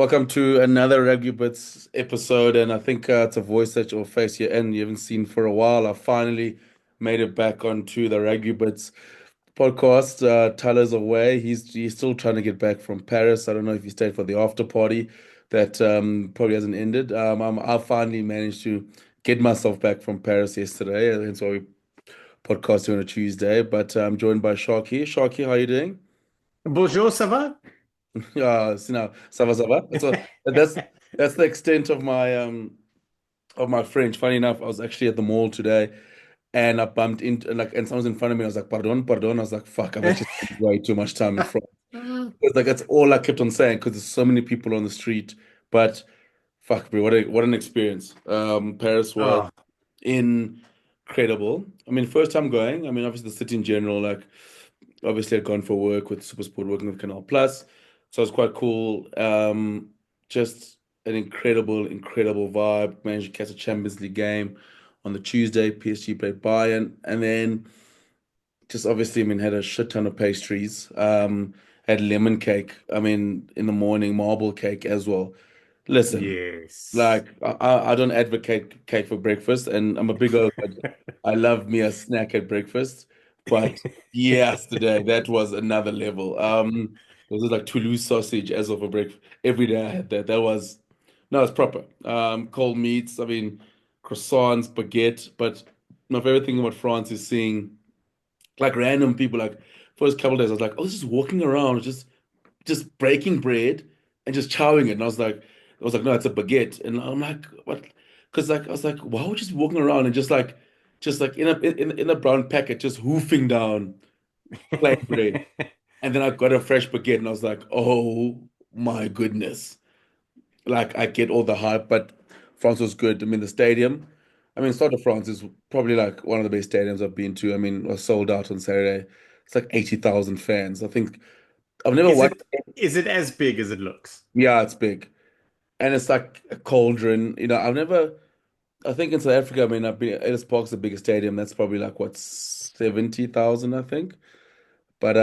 Welcome to another Rugby Bits episode, and I think it's a voice that you'll face here and you haven't seen for a while. I finally made it back onto the Rugby Bits podcast. Thala's away; he's still trying to get back from Paris. I don't know if he stayed for the after party that probably hasn't ended. I finally managed to get myself back from Paris yesterday, and so we podcasting on a Tuesday. But I'm joined by Sharky. Sharky, how are you doing? Bonjour, ça va? Yeah, so now, ça va? That's that's the extent of my French. Funny enough, I was actually at the mall today and I bumped into and someone's in front of me. I was like, pardon, pardon. I was like, fuck, I've actually spent way too much time in France. It's like that's all I kept on saying because there's so many people on the street. But fuck, bro, what an experience. Paris was Oh, incredible. I mean, first time going. I mean, obviously the city in general, like obviously I'd gone for work with Supersport, working with Canal Plus, so it was quite cool. Just an incredible vibe. Managed to catch a Champions League game on the Tuesday. PSG played Bayern, and then just obviously, I mean, had a shit ton of pastries. Had lemon cake. I mean, in the morning, marble cake as well. Listen, yes. like I don't advocate cake for breakfast, and I'm a big old. I love me a snack at breakfast, but yesterday that was another level. It was like Toulouse sausage as of a breakfast. Every day I had that. That was no, it's proper. Cold meats. I mean, croissants, baguette. But my favorite thing about France is seeing like random people. Like first couple days, I was like, I was just walking around, just breaking bread and just chowing it. And I was like, no, it's a baguette. And I'm like, what? Because like I was like, why would you just walking around and just like in a brown packet, just hoofing down plain bread. And then I got a fresh baguette and I was like, oh my goodness. Like I get all the hype, but France was good. I mean, the stadium, I mean, Stade de France is probably like one of the best stadiums I've been to. I mean, it was sold out on Saturday. It's like 80,000 fans. I think I've never Is watched. it as big as it looks? Yeah, it's big. And it's like a cauldron. I think in South Africa, I mean, I've been, Ellis Park's the biggest stadium. That's probably like what, 70,000, I think. But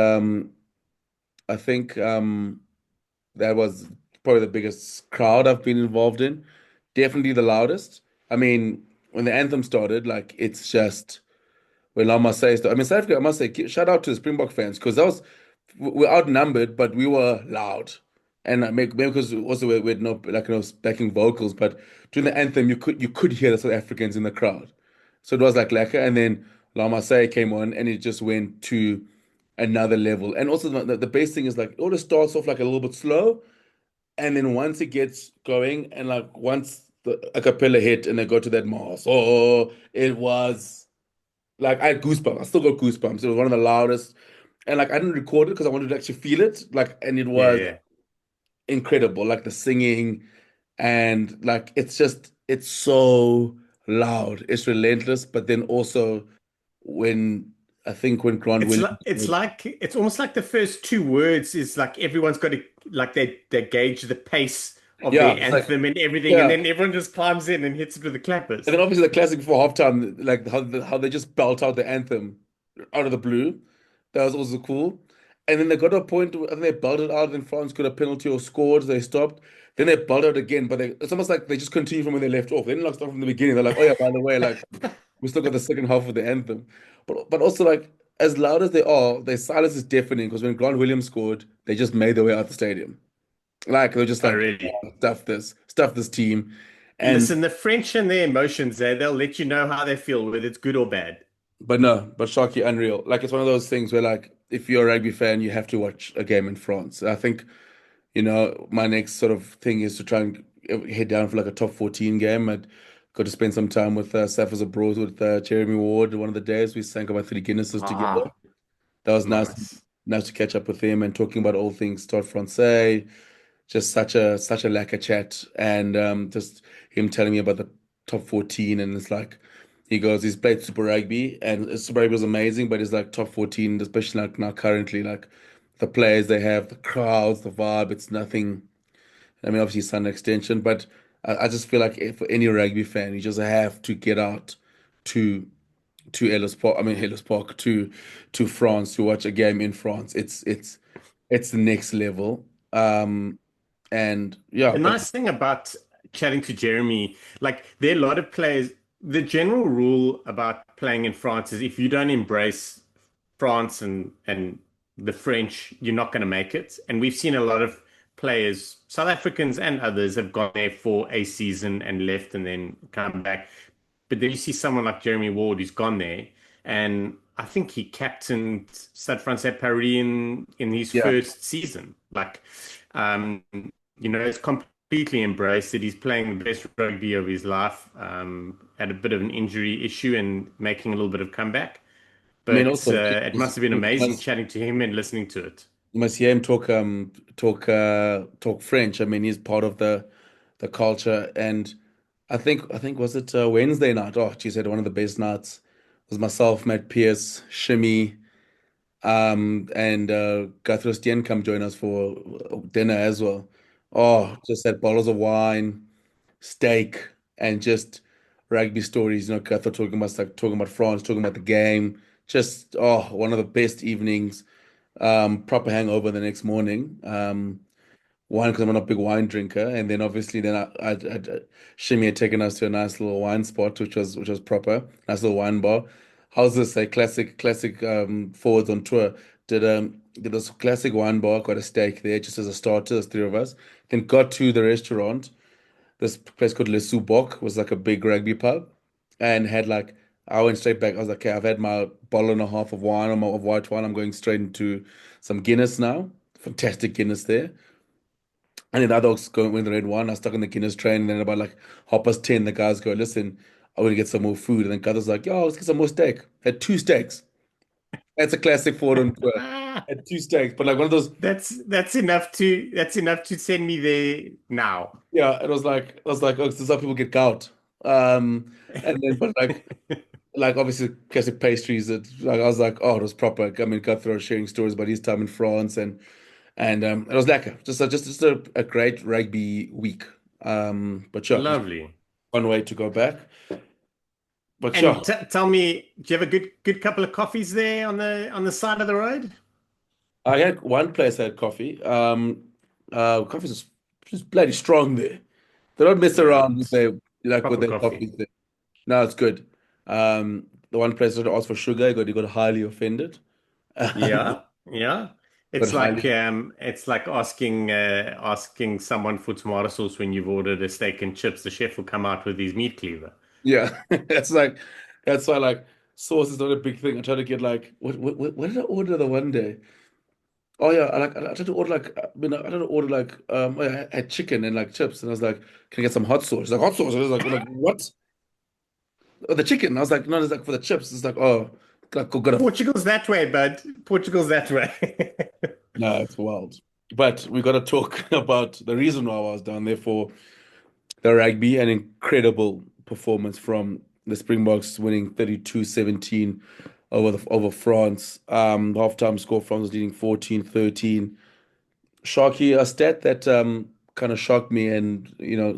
I think that was probably the biggest crowd I've been involved in. Definitely the loudest. I mean, when the anthem started, like it's just when La Marseillaise started. I mean, South Africa, I must say, shout out to the Springbok fans because we're outnumbered, but we were loud. And maybe because also we had no like backing vocals, but during the anthem you could hear the South Africans in the crowd. So it was like lekker. And then La Marseillaise came on and it just went to another level. And also the best thing is like it always starts off like a little bit slow, and then once it gets going, and like once the a cappella hit and they go to that mass, oh, it was like I had goosebumps. I still got goosebumps. It was one of the loudest, and like I didn't record it because I wanted to actually feel it. Like, and it Yeah, was yeah. incredible. Like the singing, and like it's so loud. It's relentless, but then also when I think when Grant Williams, It's almost like the first two words is like everyone's got to like they gauge the pace of yeah, their it's like anthem and everything, and yeah. then everyone just climbs in and hits it with the And clappers. then obviously the classic before halftime, like how they just belt out the anthem out of the blue. That was also cool. And then they got to a point where I think they belted out, and France got a penalty or scored. They stopped. Then they belted out again, but it's almost like they just continue from where they left off. They didn't like start from the beginning. They're like, oh yeah, by the way, like we still got the second half of the anthem. But also like as loud as they are, their silence is deafening because when Grant Williams scored, they just made their way out the stadium. Like they're just Oh, like, really? "Oh, stuff this team. And Listen, the French and their emotions, they'll let you know how they feel, whether it's good or bad. But no, but Sharky, unreal. Like it's one of those things where like if you're a rugby fan, you have to watch a game in France. I think, my next sort of thing is to try and head down for like a top 14 game. I'd got to spend some time with Sapphire's abroad with Jeremy Ward. One of the days we sank about 3 Guinnesses together. Ah, That was nice. nice to catch up with him and talking about all things Stade Francais. Just such a lacquer chat, and just him telling me about the top 14, and it's like he goes, he's played Super Rugby, and Super Rugby was amazing, but it's like top 14, especially like now currently, like the players they have, the crowds, the vibe, it's nothing. I mean, obviously, it's an extension, but I just feel like for any rugby fan, you just have to get out to Ellis Park. I mean, Ellis Park to France to watch a game in France. It's the next level. And yeah, The but nice thing about chatting to Jeremy, like there are a lot of players, the general rule about playing in France is if you don't embrace France and the French, you're not going to make it. And we've seen a lot of players, South Africans and others, have gone there for a season and left and then come back. But then you see someone like Jeremy Ward who's gone there, and I think he captained Stade Francais Paris in his yeah, first season. Like, um, it's completely embraced it. He's playing the best rugby of his life. Had a bit of an injury issue and making a little bit of comeback. I mean, But also it must have been you amazing must chatting to him and listening to it. you must hear him talk French. I mean, he's part of the culture, and I think was it Wednesday night? Oh, geez, had one of the best nights. It was myself, Matt Pierce, Shimmy, and Guthrie Stien come join us for dinner as well. Oh, just had bottles of wine, steak, and just rugby stories. You know, Guthrie talking about France, talking about the game. Just one of the best evenings. Proper hangover the next morning. One, because I'm not a big wine drinker, and then obviously then Shimmy had taken us to a nice little wine spot, which was proper, nice little wine bar. How's this? A classic forwards on tour. Did this classic wine bar, got a steak there just as a starter, as three of us. Then got to the restaurant. This place called Les Bok was like a big rugby pub, and had like I went straight back. I was like, okay, I've had my bottle and a half of wine or of white wine. I'm going straight into some Guinness now. Fantastic Guinness there. And then the other dogs going with the red wine. I was stuck in the Guinness train, and then about like 10:30, the guys go, listen, I want to get some more food. And then Guthers like, yo, let's get some more steak. Had two steaks. That's a classic Ford on tour. Had two steaks, but like one of those, That's enough to send me there now. yeah. It was like oh, this is how people get gout. And then but like obviously classic pastries that like I was like, oh, it was proper. I mean, Cutthroat sharing stories about his time in France, and it was lekker. Just a great rugby week. But sure, just Lovely. one way to go back. But And sure, t tell me, do you have a good couple of coffees there on the side of the road? I had one place I had coffee. Coffee's just bloody strong there. They don't mess Yeah, around with it's their proper coffees coffee. there. No, it's good. The one place I asked for sugar, he got highly offended. Yeah, yeah. But It's like highly, asking someone for tomato sauce when you've ordered a steak and chips. The chef will come out with his meat cleaver. yeah. That's why like sauce is not a big thing. I try to get like what did I order the one day? Oh yeah, I tried to order like I tried to order like oh, yeah, I had chicken and like chips, and I was like, can I get some hot sauce? She's like hot sauce. I was like what? Oh, the chicken. I was like, no, it's like for the chips. It's like, oh, like got a Portugal's that way, bud. Portugal's that way. no, it's wild. But we got to talk about the reason why I was down there for the rugby, an incredible performance from the Springboks winning 32-17 over France. Halftime score, France was leading 14-13. Sharky, a stat that kind of shocked me, and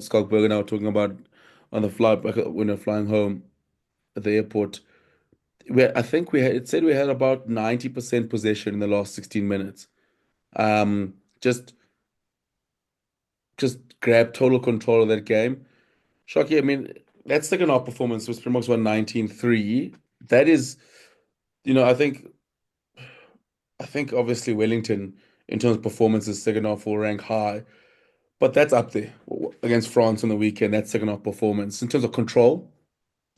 Schalk Berger and I were talking about on the flight like, when we are flying home at the airport. I think it said we had about 90% possession in the last 16 minutes. Um, just just grab total control of that game. Shocky, I mean, that second half performance was Springboks won 19-3. That is, you know, I think obviously Wellington in terms of performances, second half will rank high, but that's up there against France on the weekend, that second half performance in terms of control.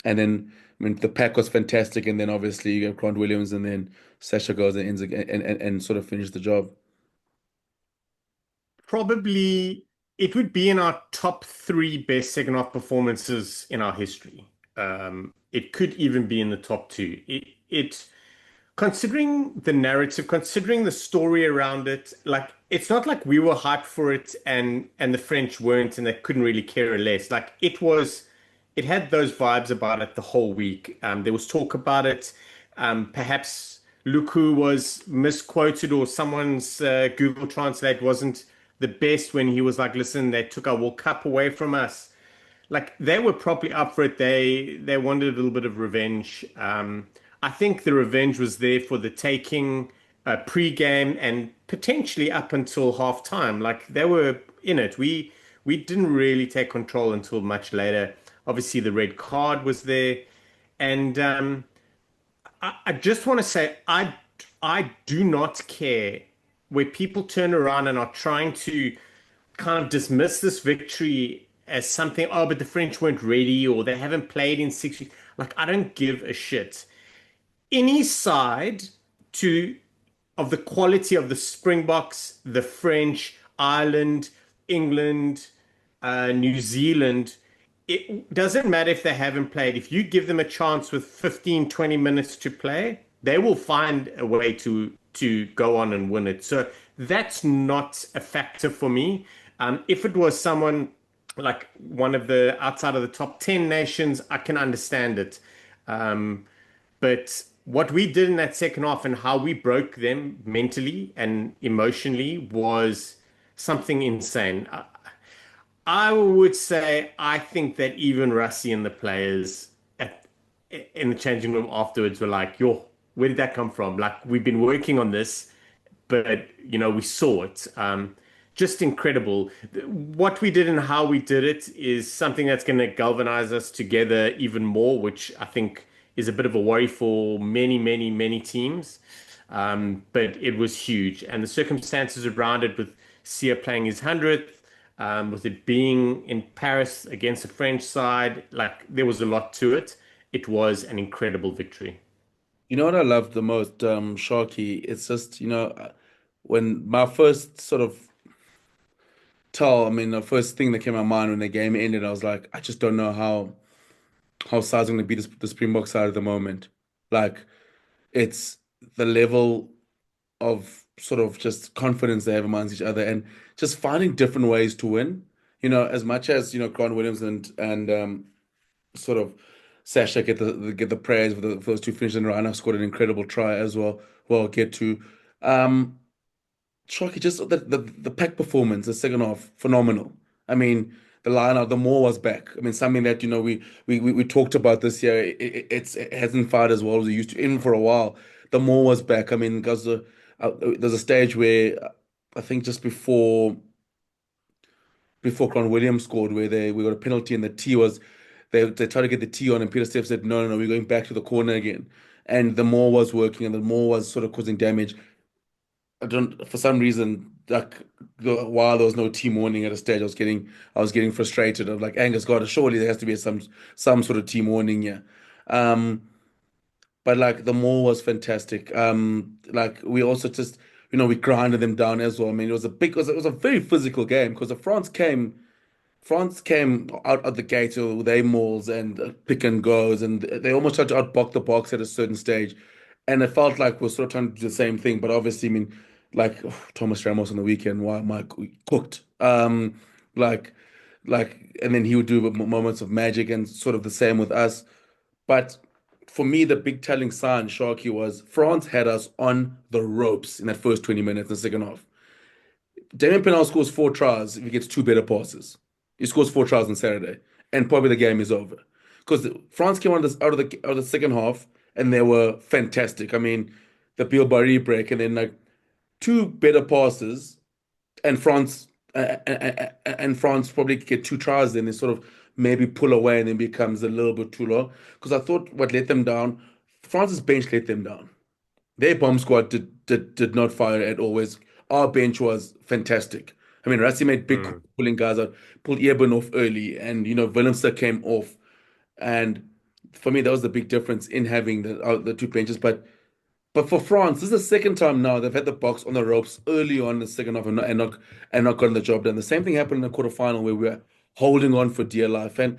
And then I mean the pack was fantastic, and then obviously you get Grant Williams and then Sasha goes and ends again and sort of finishes the job. Probably it would be in our top three best second half performances in our history. It could even be in the top two. It considering the narrative, considering the story around it, like it's not like we were hyped for it and the French weren't and they couldn't really care less. Like it had those vibes about it the whole week. There was talk about it. Perhaps Luku was misquoted or someone's Google Translate wasn't the best when he was like, listen, they took our World Cup away from us. Like they were probably up for it. They wanted a little bit of revenge. I think the revenge was there for the taking pre-game and potentially up until half time. Like they were in it. We didn't really take control until much later. Obviously, the red card was there, and I just want to say I do not care where people turn around and are trying to kind of dismiss this victory as something, oh, but the French weren't ready or they haven't played in 6 weeks. Like, I don't give a shit. Any side to of the quality of the Springboks, the French, Ireland, England, New Zealand, it doesn't matter if they haven't played. If you give them a chance with 15, 20 minutes to play, they will find a way to go on and win it. So that's not a factor for me. If it was someone like one of the outside of the top 10 nations, I can understand it. But what we did in that second half and how we broke them mentally and emotionally was something insane. I would say I think that even Rusty and the players in the changing room afterwards were like, "Yo, where did that come from? Like we've been working on this, but we saw it. Just incredible. What we did and how we did it is something that's going to galvanize us together even more, which I think is a bit of a worry for many, many, many teams. But it was huge, and the circumstances around it, with Sia playing his 100th, with it being in Paris against the French side, like there was a lot to it. It was an incredible victory. You know what I love the most, Sharky? It's just, when my first sort of tell, I mean, the first thing that came to my mind when the game ended, I was like, I just don't know how Sa's going to beat the Springbok side at the moment. Like, it's the level of sort of just confidence they have amongst each other and just finding different ways to win. As much as, Grant Williams and sort of Sasha get the praise for the first two finishes in a row. And scored an incredible try as well. Well, I'll get to. Um, Shocky, just the pack performance, the second half, phenomenal. I mean, the lineup, the more was back. I mean, something that we talked about this year. It hasn't fired as well as it used to, even for a while. The more was back. I mean, because there's a stage where I think just before Cron Williams scored, where we got a penalty and the T was they tried to get the T on, and Peter Steph said, no, no, no, we're going back to the corner again. And the more was working, and the more was sort of causing damage. I don't, for some reason, like while there was no team warning at a stage, I was getting frustrated. I'm like, Angus, God, surely there has to be some sort of team warning here. Um, but like the more was fantastic. Like we also just, we grinded them down as well. I mean, it was a very physical game because the France came out of the gate with their mauls and pick and goes, and they almost tried to outbox the box at a certain stage. And it felt like we're sort of trying to do the same thing, but obviously, I mean, like Thomas Ramos on the weekend, why Mike cooked. Like, and then he would do moments of magic, and sort of the same with us. But for me, the big telling sign, Sharky, was France had us on the ropes in that first 20 minutes in the second half. Damien Penal scores four tries if he gets two better passes. He scores four tries on Saturday, and probably the game is over. Because France came out of the second half and they were fantastic. I mean, the Bill Barry break and then like two better passes, and France probably get two tries. Then they sort of maybe pull away and then becomes a little bit too low. Because I thought what let them down, France's bench let them down. Their bomb squad did not fire at all. Whereas our bench was fantastic. I mean, Rassi made big calls, Mm. pulling guys out, pulled Eben off early, and Willemse came off. And for me, that was the big difference in having the two benches. But for France, this is the second time now they've had the box on the ropes early on in the second half and not gotten the job done. The same thing happened in the quarterfinal where we were holding on for dear life. And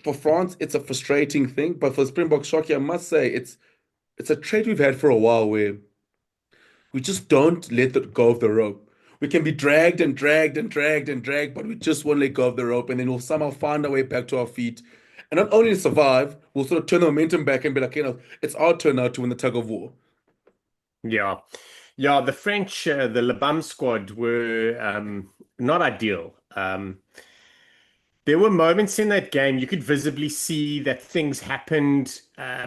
for France, it's a frustrating thing. But for Springbok Shockey, I must say it's a trait we've had for a while where we just don't let it go of the rope. We can be dragged and dragged and dragged and dragged, but we just won't let go of the rope, and then we'll somehow find our way back to our feet. And not only survive, we'll sort of turn the momentum back and be like, it's our turn now to win the tug of war. Yeah. Yeah, the French, the Le Bam squad were not ideal. There were moments in that game you could visibly see that things happened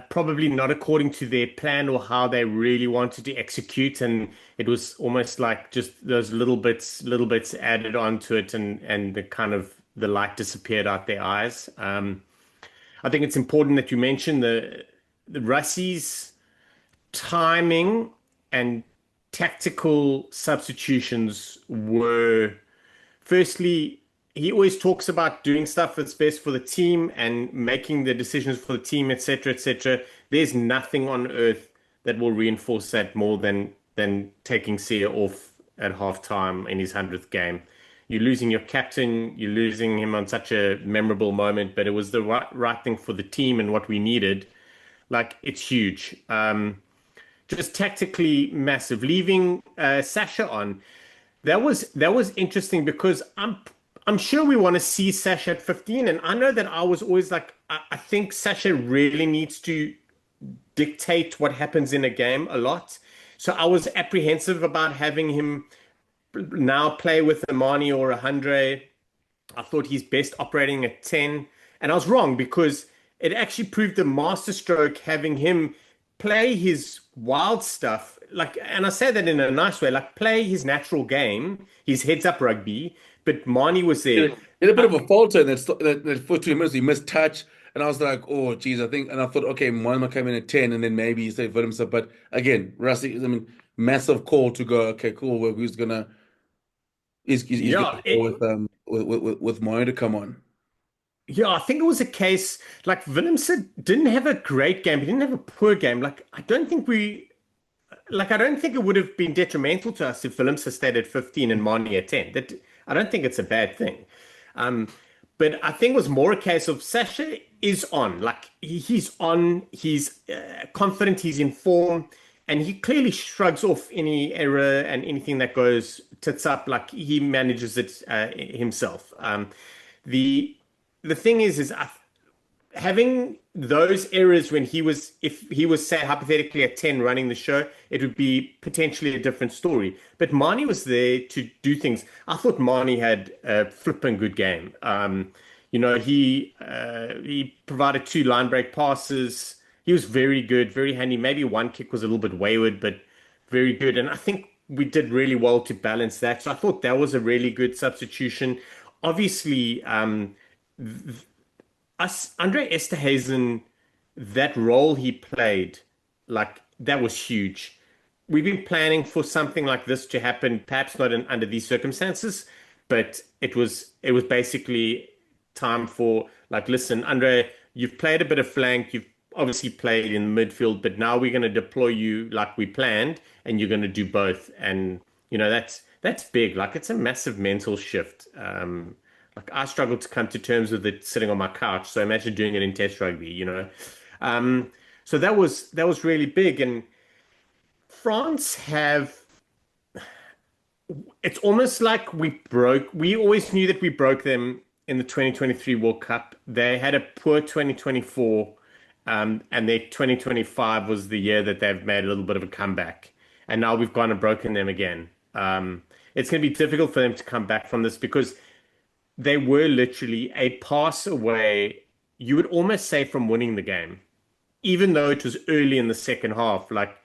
probably not according to their plan or how they really wanted to execute, and it was almost like just those little bits added onto it, and the kind of the light disappeared out their eyes. I think it's important that you mention the Russies' timing and tactical substitutions were. Firstly, he always talks about doing stuff that's best for the team and making the decisions for the team, etc., etc. There's nothing on earth that will reinforce that more than taking Sia off at halftime in his 100th game. You're losing your captain, you're losing him on such a memorable moment, but it was the right thing for the team and what we needed. Like, it's huge. Just tactically massive. Leaving Sasha on. That was interesting because I'm sure we want to see Sasha at 15, and I know that I was always like I think Sasha really needs to dictate what happens in a game a lot. So I was apprehensive about having him now play with a Mani or a Andre. I thought he's best operating at 10. And I was wrong because it actually proved a masterstroke having him play his wild stuff. Like, and I say that in a nice way, like play his natural game, his heads up rugby. But Marnie was there. He had a bit I, of a falter in that first 2 minutes. He missed touch, and I was like, "Oh, geez." And I thought, okay, Moima came in at 10, and then maybe he saved for himself. But again, Rusty, I mean, massive call to go. Okay, cool. Well, he's yeah, gonna go with Moyo to come on. yeah, I think it was a case like Willemse didn't have a great game. He didn't have a poor game. I don't think it would have been detrimental to us if Willemse stayed at 15 and Marnie at 10. I don't think it's a bad thing. Um, but I think it was more a case of Sasha is on. Like he's on, he's confident, he's in form, and he clearly shrugs off any error and anything that goes tits up. Like he manages it himself. The the thing is having those errors when if he was, say, hypothetically at 10 running the show, it would be potentially a different story. But Marnie was there to do things. I thought Marnie had a flipping good game. He provided two line break passes. He was very good, very handy. Maybe one kick was a little bit wayward, but very good. And I think we did really well to balance that. So I thought that was a really good substitution. Obviously, us Andre Esterhazen, that role he played, like that was huge. We've been planning for something like this to happen, perhaps not under these circumstances, but it was basically time for like, listen, Andre, you've played a bit of flank, you've obviously played in the midfield, but now we're going to deploy you like we planned, and you're going to do both. And that's big. Like it's a massive mental shift. Like I struggled to come to terms with it sitting on my couch. So imagine doing it in test rugby. Um, so that was really big. And France have it's almost like we always knew that we broke them in the 2023 World Cup. They had a poor 2024, and their 2025 was the year that they've made a little bit of a comeback. And now we've gone and broken them again. It's going to be difficult for them to come back from this because they were literally a pass away, you would almost say, from winning the game, even though it was early in the second half. Like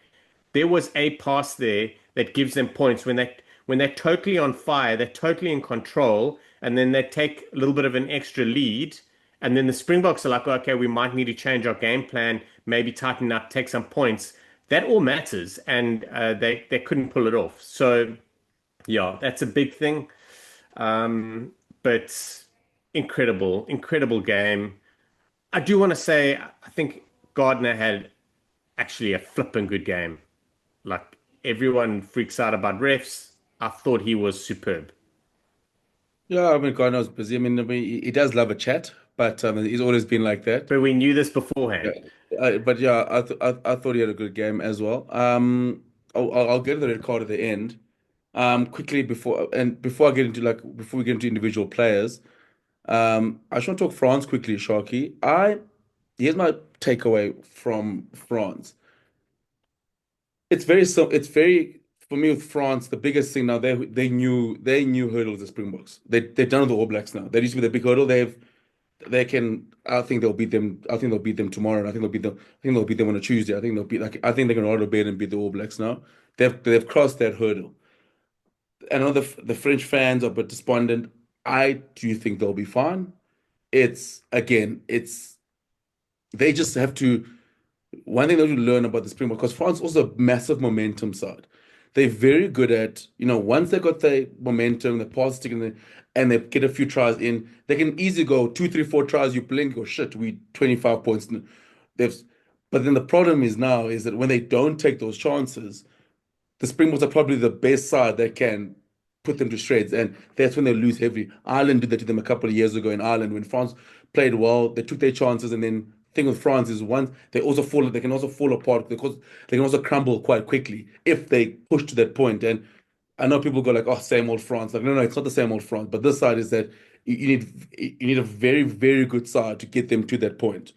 there was a pass there that gives them points when they're totally on fire, they're totally in control, and then they take a little bit of an extra lead, and then the Springboks are like, okay, we might need to change our game plan, maybe tighten up, take some points. That all matters, and they couldn't pull it off. So yeah, that's a big thing. But incredible, incredible game. I do want to say, I think Gardner had actually a flipping good game. Like everyone freaks out about refs. I thought he was superb. Yeah, I mean, God knows busy. I mean, he does love a chat, but he's always been like that. But we knew this Yeah. beforehand. But yeah, I thought he had a good game as well. I'll get to the red card at the end. Quickly before I get into before we get into individual players, I just want to talk France quickly, Sharky. Here's my takeaway from France. It's very for me with France, the biggest thing now they knew hurdles the Springboks. They've done with the All Blacks now. They used to be the big hurdle. They can. I think they'll beat them. I think they'll beat them tomorrow. And I think they'll beat them. I think they'll beat them on a Tuesday. I think they'll beat like I think they can roll bed and beat the All Blacks now. They've crossed that hurdle. I know the French fans are a bit despondent. I do think they'll be fine. It's again, it's they just have to. One thing that you learn about the Springboks, because France also a massive momentum side. They're very good at, once they got the momentum, the positive, and they get a few tries in, they can easily go two, three, four tries. You blink, go shit, we 25 points. They've, but then the problem is now is that when they don't take those chances, the Springboks are probably the best side that can put them to shreds, and that's when they lose heavily. Ireland did that to them a couple of years ago in Ireland when France played well. They took their chances, and then thing with France is once they can also fall apart because they can also crumble quite quickly if they push to that point. And I know people go like, "Oh, same old France." Like, no, no, it's not the same old France. But this side is that you need a very, very good side to get them to that point,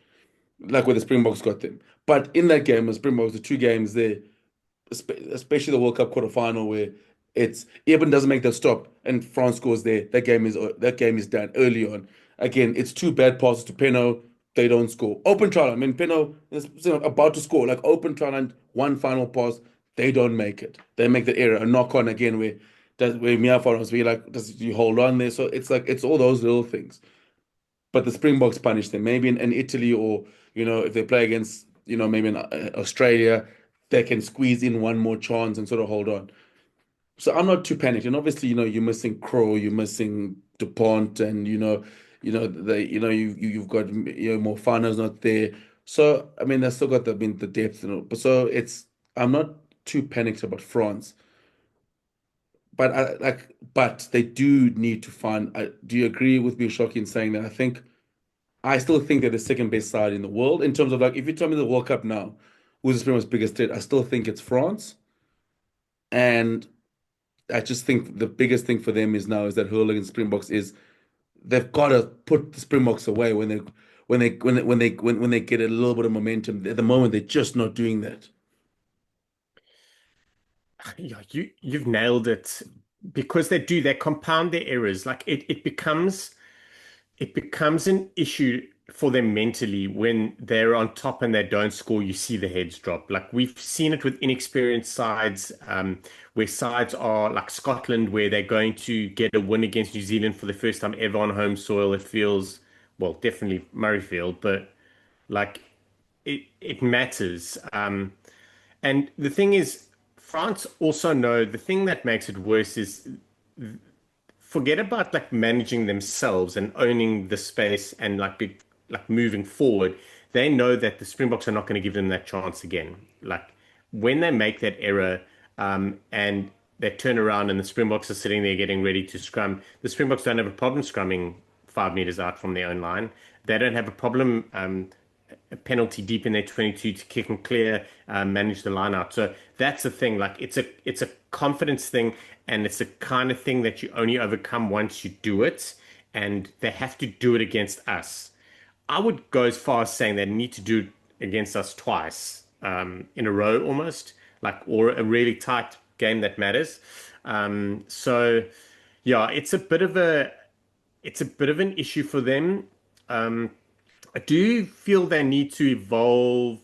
like where the Springboks got them. But in that game, the Springboks, the two games there especially the World Cup quarterfinal where it's Eben doesn't make that stop and France scores there. That game is done early on. Again, it's two bad passes to Peno. They don't score. Open trial. I mean, Peno is about to score. Like open trial and one final pass. They don't make it. They make the error. A knock on again where Miafar was be like, does you hold on there? So it's like it's all those little things. But the Springboks punish them. Maybe in Italy or if they play against maybe in Australia, they can squeeze in one more chance and sort of hold on. So I'm not too panicked. And obviously, you're missing Crow, you're missing DuPont, and you've got more Fana's not there. So I mean, they still got the depth, but so I'm not too panicked about France. But they do need to find. Do you agree with me, Shoki, in saying that? I still think they're the second best side in the world in terms of like if you tell me the World Cup now, who's the Springboks' biggest threat? I still think it's France, and I just think the biggest thing for them is now is that hurling and Springboks is they've got to put the Springboks away when they get a little bit of momentum. At the moment, they're just not doing that. Yeah, you've nailed it because they compound their errors. Like it becomes an issue for them mentally when they're on top and they don't score. You see the heads drop. Like we've seen it with inexperienced sides, where sides are like Scotland, where they're going to get a win against New Zealand for the first time ever on home soil. It feels, well, definitely Murrayfield, but like it matters. And the thing is, France also know the thing that makes it worse is forget about like managing themselves and owning the space and like moving forward. They know that the Springboks are not going to give them that chance again. Like when they make that error, and they turn around and the Springboks are sitting there getting ready to scrum, the Springboks don't have a problem scrumming 5 meters out from their own line. They don't have a problem a penalty deep in their 22 to kick and clear, manage the line out. So that's the thing. Like it's a confidence thing, and it's the kind of thing that you only overcome once you do it. And they have to do it against us. I would go as far as saying they need to do it against us twice, in a row almost, like or a really tight game that matters. So yeah, it's a bit of an issue for them. Um, I do feel they need to evolve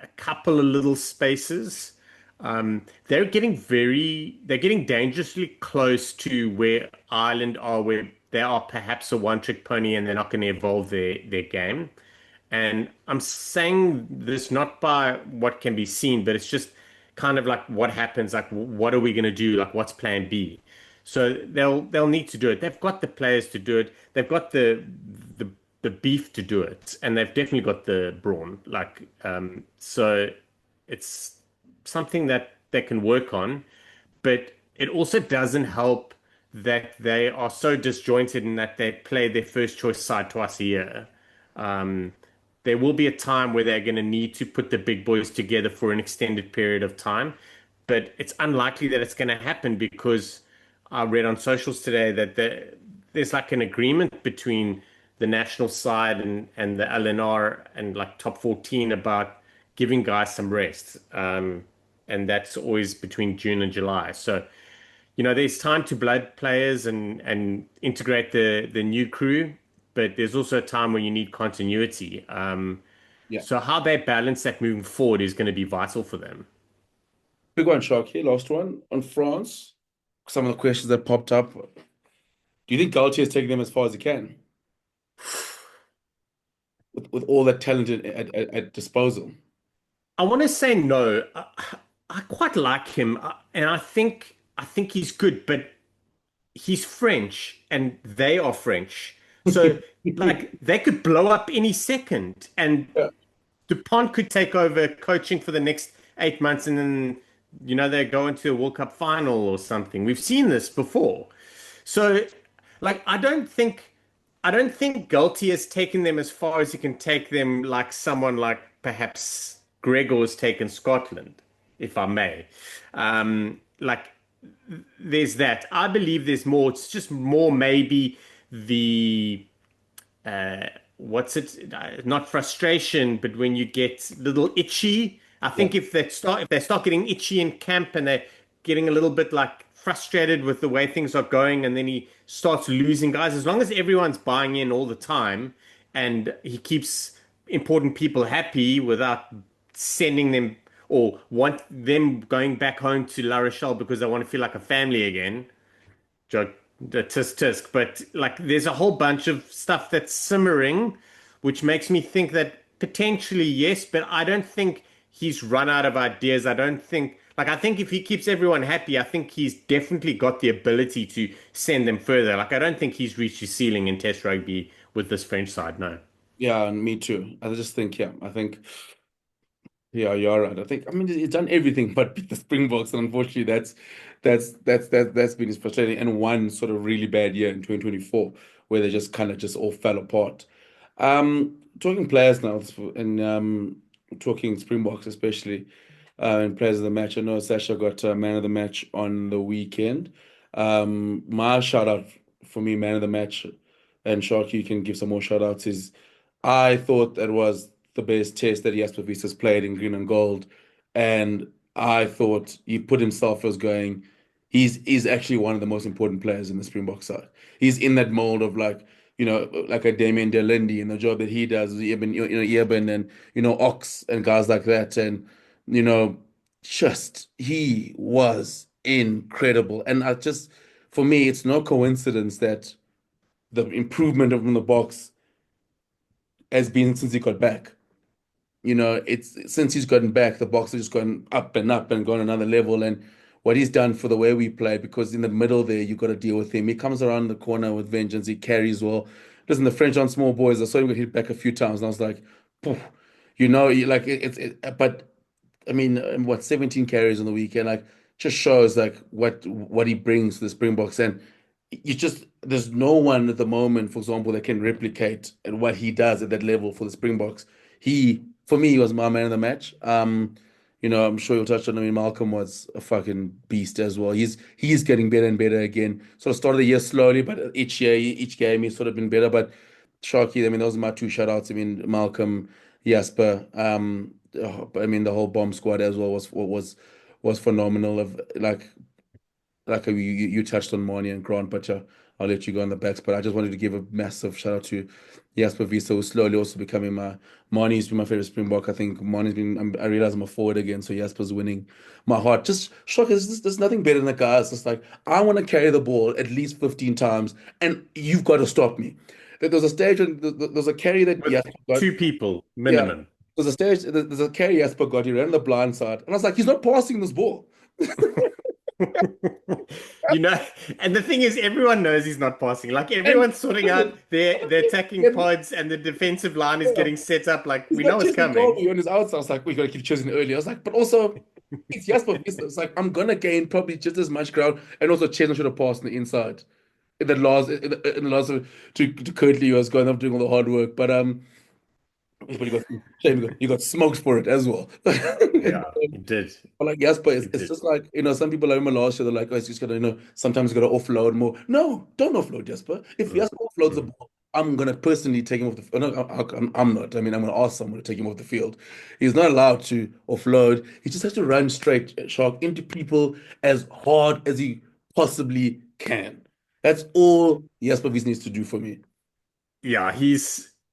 a couple of little spaces. They're getting dangerously close to where Ireland are, where they are perhaps a one-trick pony and they're not going to evolve their game. And I'm saying this not by what can be seen, but it's just kind of like what happens, like what are we going to do? Like what's plan B? So they'll need to do it. They've got the players to do it. They've got the the beef to do it, and they've definitely got the brawn. So it's something that they can work on, but it also doesn't help that they are so disjointed in that they play their first choice side twice a year. Um, there will be a time where they're going to need to put the big boys together for an extended period of time, but it's unlikely that it's going to happen because I read on socials today that there's like an agreement between the national side and the LNR and like top 14 about giving guys some rest. and that's always between June and July. So, there's time to blood players and integrate the new crew, but there's also a time when you need continuity. Yeah. So how they balance that moving forward is going to be vital for them. Big one, Sharky. Last one on France. Some of the questions that popped up. Do you think Galtier is taking them as far as he can with all that talent at disposal? I want to say no. I quite like him, and I think he's good, but he's French and they are French. So like they could blow up any second and Yeah. DuPont could take over coaching for the next 8 months and then they go into a World Cup final or something. We've seen this before. So like I don't think Galti has taken them as far as he can take them like someone like perhaps Gregor's taken Scotland, if I may. Like there's that. I believe there's more. It's just more maybe the what's it? Not frustration, but when you get a little itchy. I Yeah. think if they start getting itchy in camp and they're getting a little bit like frustrated with the way things are going, and then he starts losing guys. As long as everyone's buying in all the time, and he keeps important people happy without sending them or want them going back home to La Rochelle because they want to feel like a family again joke, the tisk tisk, but like there's a whole bunch of stuff that's simmering, which makes me think that potentially yes, but I don't think he's run out of ideas. I think if he keeps everyone happy, I think he's definitely got the ability to send them further. Like I don't think he's reached his ceiling in Test rugby with this French side. No. Yeah, and me too. I just think, yeah, I think, yeah, you're right. I think, I mean, he's done everything but beat the Springboks, and unfortunately, that's been his frustrating. And one sort of really bad year in 2024, where they just kind of just all fell apart. Talking players now, and talking Springboks especially, and players of the match. I know Sasha got man of the match on the weekend. My shout out for me, man of the match, and Sharky, you can give some more shout outs, is I thought that was the best test that Jasper has played in green and gold. And I thought he put himself as going, he's actually one of the most important players in the Springbok side. He's in that mold of like, like a Damien Delindi and the job that he does, Eben and, Ox and guys like that. And, you know, just he was incredible. And for me, it's no coincidence that the improvement from the box has been since he got back. It's since he's gotten back, the box has just gone up and gone another level. And what he's done for the way we play, because in the middle there, you got to deal with him. He comes around the corner with vengeance. He carries well. Listen, the French on small boys, I saw him get hit back a few times, and I was like, "Poof." Like but I mean, what 17 carries on the weekend, like just shows like what he brings to the Springboks, and there's no one at the moment, for example, that can replicate and what he does at that level for the Springboks. For me, he was my man of the match. I'm sure you'll touch on. I mean, Malcolm was a fucking beast as well. He's getting better and better again. Sort of started the year slowly, but each game, he's sort of been better. But Sharky, I mean, those are my two shout outs. I mean, Malcolm, Jasper. I mean, the whole bomb squad as well was phenomenal. Of like you touched on Marnie and Grant, but I'll let you go on the backs. But I just wanted to give a massive shout out to Jasper Wiese, who's slowly also becoming Marnie's been my favorite Springbok. I think Marnie's been. I realize I'm a forward again, so Jasper's winning my heart. Just shock. There's nothing better than the guy. It's just like I want to carry the ball at least 15 times, and you've got to stop me. There's a stage when there's a carry that With Jasper got. two people Yeah, minimum. there's a carry Jasper got. He ran on the blind side, and I was like, he's not passing this ball. You know, and the thing is, everyone knows he's not passing. Like And everyone's sorting out their attacking pods, and the defensive line is yeah, getting set up. Like he's we got know it's Chesney coming. Colby on his outside. I was like, we got to keep choosing early. I was like, but also, it's Jasper Wiese. It's like, I'm going to gain probably just as much ground. And also, Chesney should have passed on the inside. In the last to Kurtley, who was going up doing all the hard work. But he got smoked for it as well. Yeah, he did. But like Jasper, He it's did. just like, some people like him last year, they're like, oh, it's just gonna, sometimes you gotta offload more. No, don't offload Jasper. If Mm, Jasper offloads the mm. ball, I'm gonna personally take him off the field. No, I'm not. I mean, I'm gonna ask someone to take him off the field. He's not allowed to offload. He just has to run straight, Shark, into people as hard as he possibly can. That's all Jasper Wiese needs to do for me. Yeah,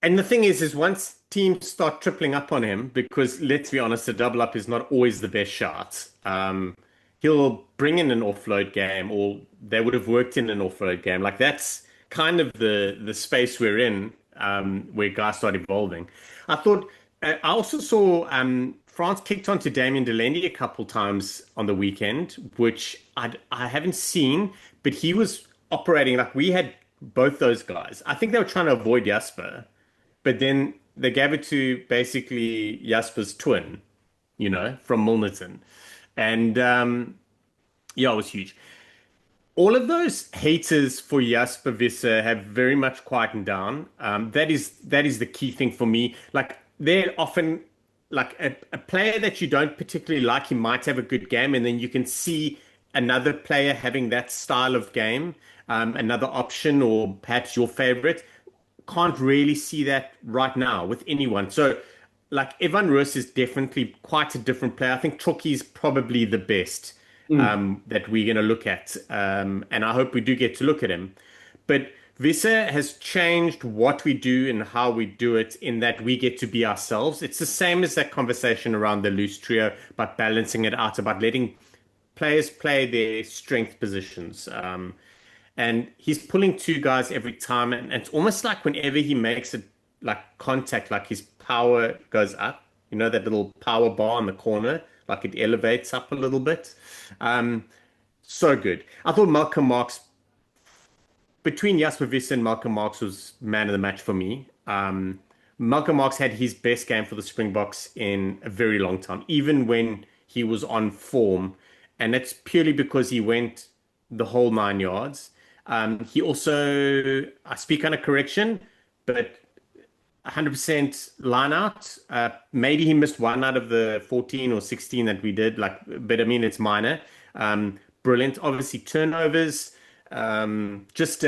and the thing is once teams start tripling up on him, because let's be honest, the double up is not always the best shot. He'll bring in an offload game, or they would have worked in an offload game. Like that's kind of the space we're in, where guys start evolving. I thought I also saw France kicked onto Damien Delaney a couple times on the weekend, which I haven't seen, but he was operating like we had both those guys. I think they were trying to avoid Jasper, but then they gave it to basically Jasper's twin, from Milnerton. And yeah, it was huge. All of those haters for Jasper Wiese have very much quietened down. That is the key thing for me. Like they're often like a player that you don't particularly like, he might have a good game, and then you can see another player having that style of game, another option, or perhaps your favorite. Can't really see that right now with anyone. So, like Evan Roos is definitely quite a different player. I think Chucky's probably the best Mm, that we're going to look at, and I hope we do get to look at him. But Visa has changed what we do and how we do it in that we get to be ourselves. It's the same as that conversation around the loose trio, about balancing it out, about letting players play their strength positions. And he's pulling two guys every time, and it's almost like whenever he makes it like contact, like his power goes up. You know that little power bar in the corner, like it elevates up a little bit. Um, so good. I thought Malcolm Marx, between Jasper Wiese and Malcolm Marx, was man of the match for me. Malcolm Marx had his best game for the Springboks in a very long time, even when he was on form. And that's purely because he went the whole 9 yards. He also, I speak under correction, but 100% line out. Maybe he missed one out of the 14 or 16 that we did. Like, but I mean, it's minor. Brilliant. Obviously, turnovers. Just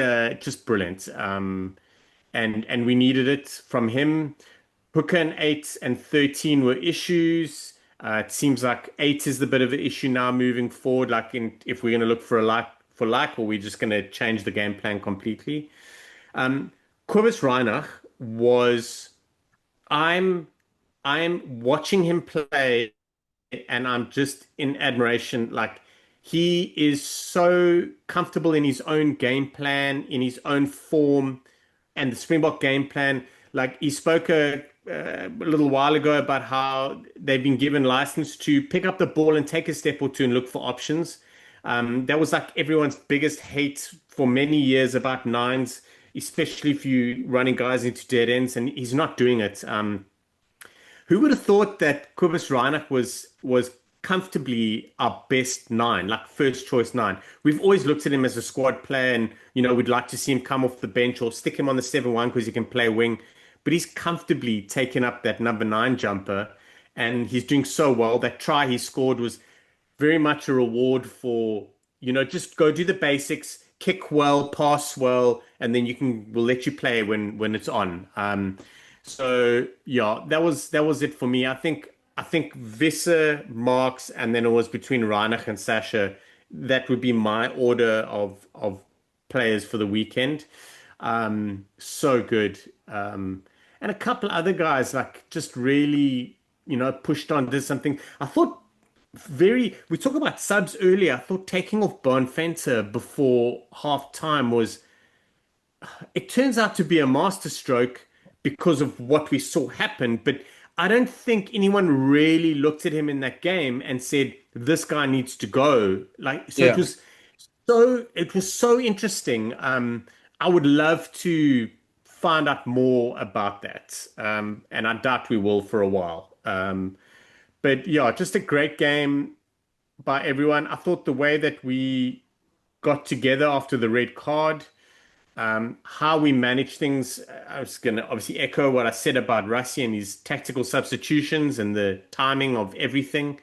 brilliant. And we needed it from him. Hooker and 8 and 13 were issues. It seems like 8 is the bit of an issue now moving forward. Like, if we're going to look for a like, or we're just going to change the game plan completely. Kobus Reinach was I'm I'm watching him play, and I'm just in admiration. Like he is so comfortable in his own game plan, in his own form, and the Springbok game plan. Like he spoke a little while ago about how they've been given license to pick up the ball and take a step or two and look for options. That was like everyone's biggest hate for many years about nines, especially if you running guys into dead ends, and he's not doing it. Who would have thought that Kobus Reinach was comfortably our best nine, like first choice nine? We've always looked at him as a squad player, and we'd like to see him come off the bench or stick him on the 7-1 because he can play wing. But he's comfortably taken up that number nine jumper, and he's doing so well. That try he scored was very much a reward for, just go do the basics, kick well, pass well, and then we'll let you play when it's on. So yeah, that was it for me. I think Visser, Marks, and then it was between Reinach and Sasha. That would be my order of players for the weekend. So good. And a couple other guys like just really, pushed on, did something. I thought we talked about subs earlier. I thought taking off Bonfenter before half time it turns out to be a masterstroke because of what we saw happen. But I don't think anyone really looked at him in that game and said, this guy needs to go. Like, so it yeah. was so interesting. I would love to find out more about that. And I doubt we will for a while. But yeah, just a great game by everyone. I thought the way that we got together after the red card, how we manage things. I was going to obviously echo what I said about Rassi and his tactical substitutions and the timing of everything.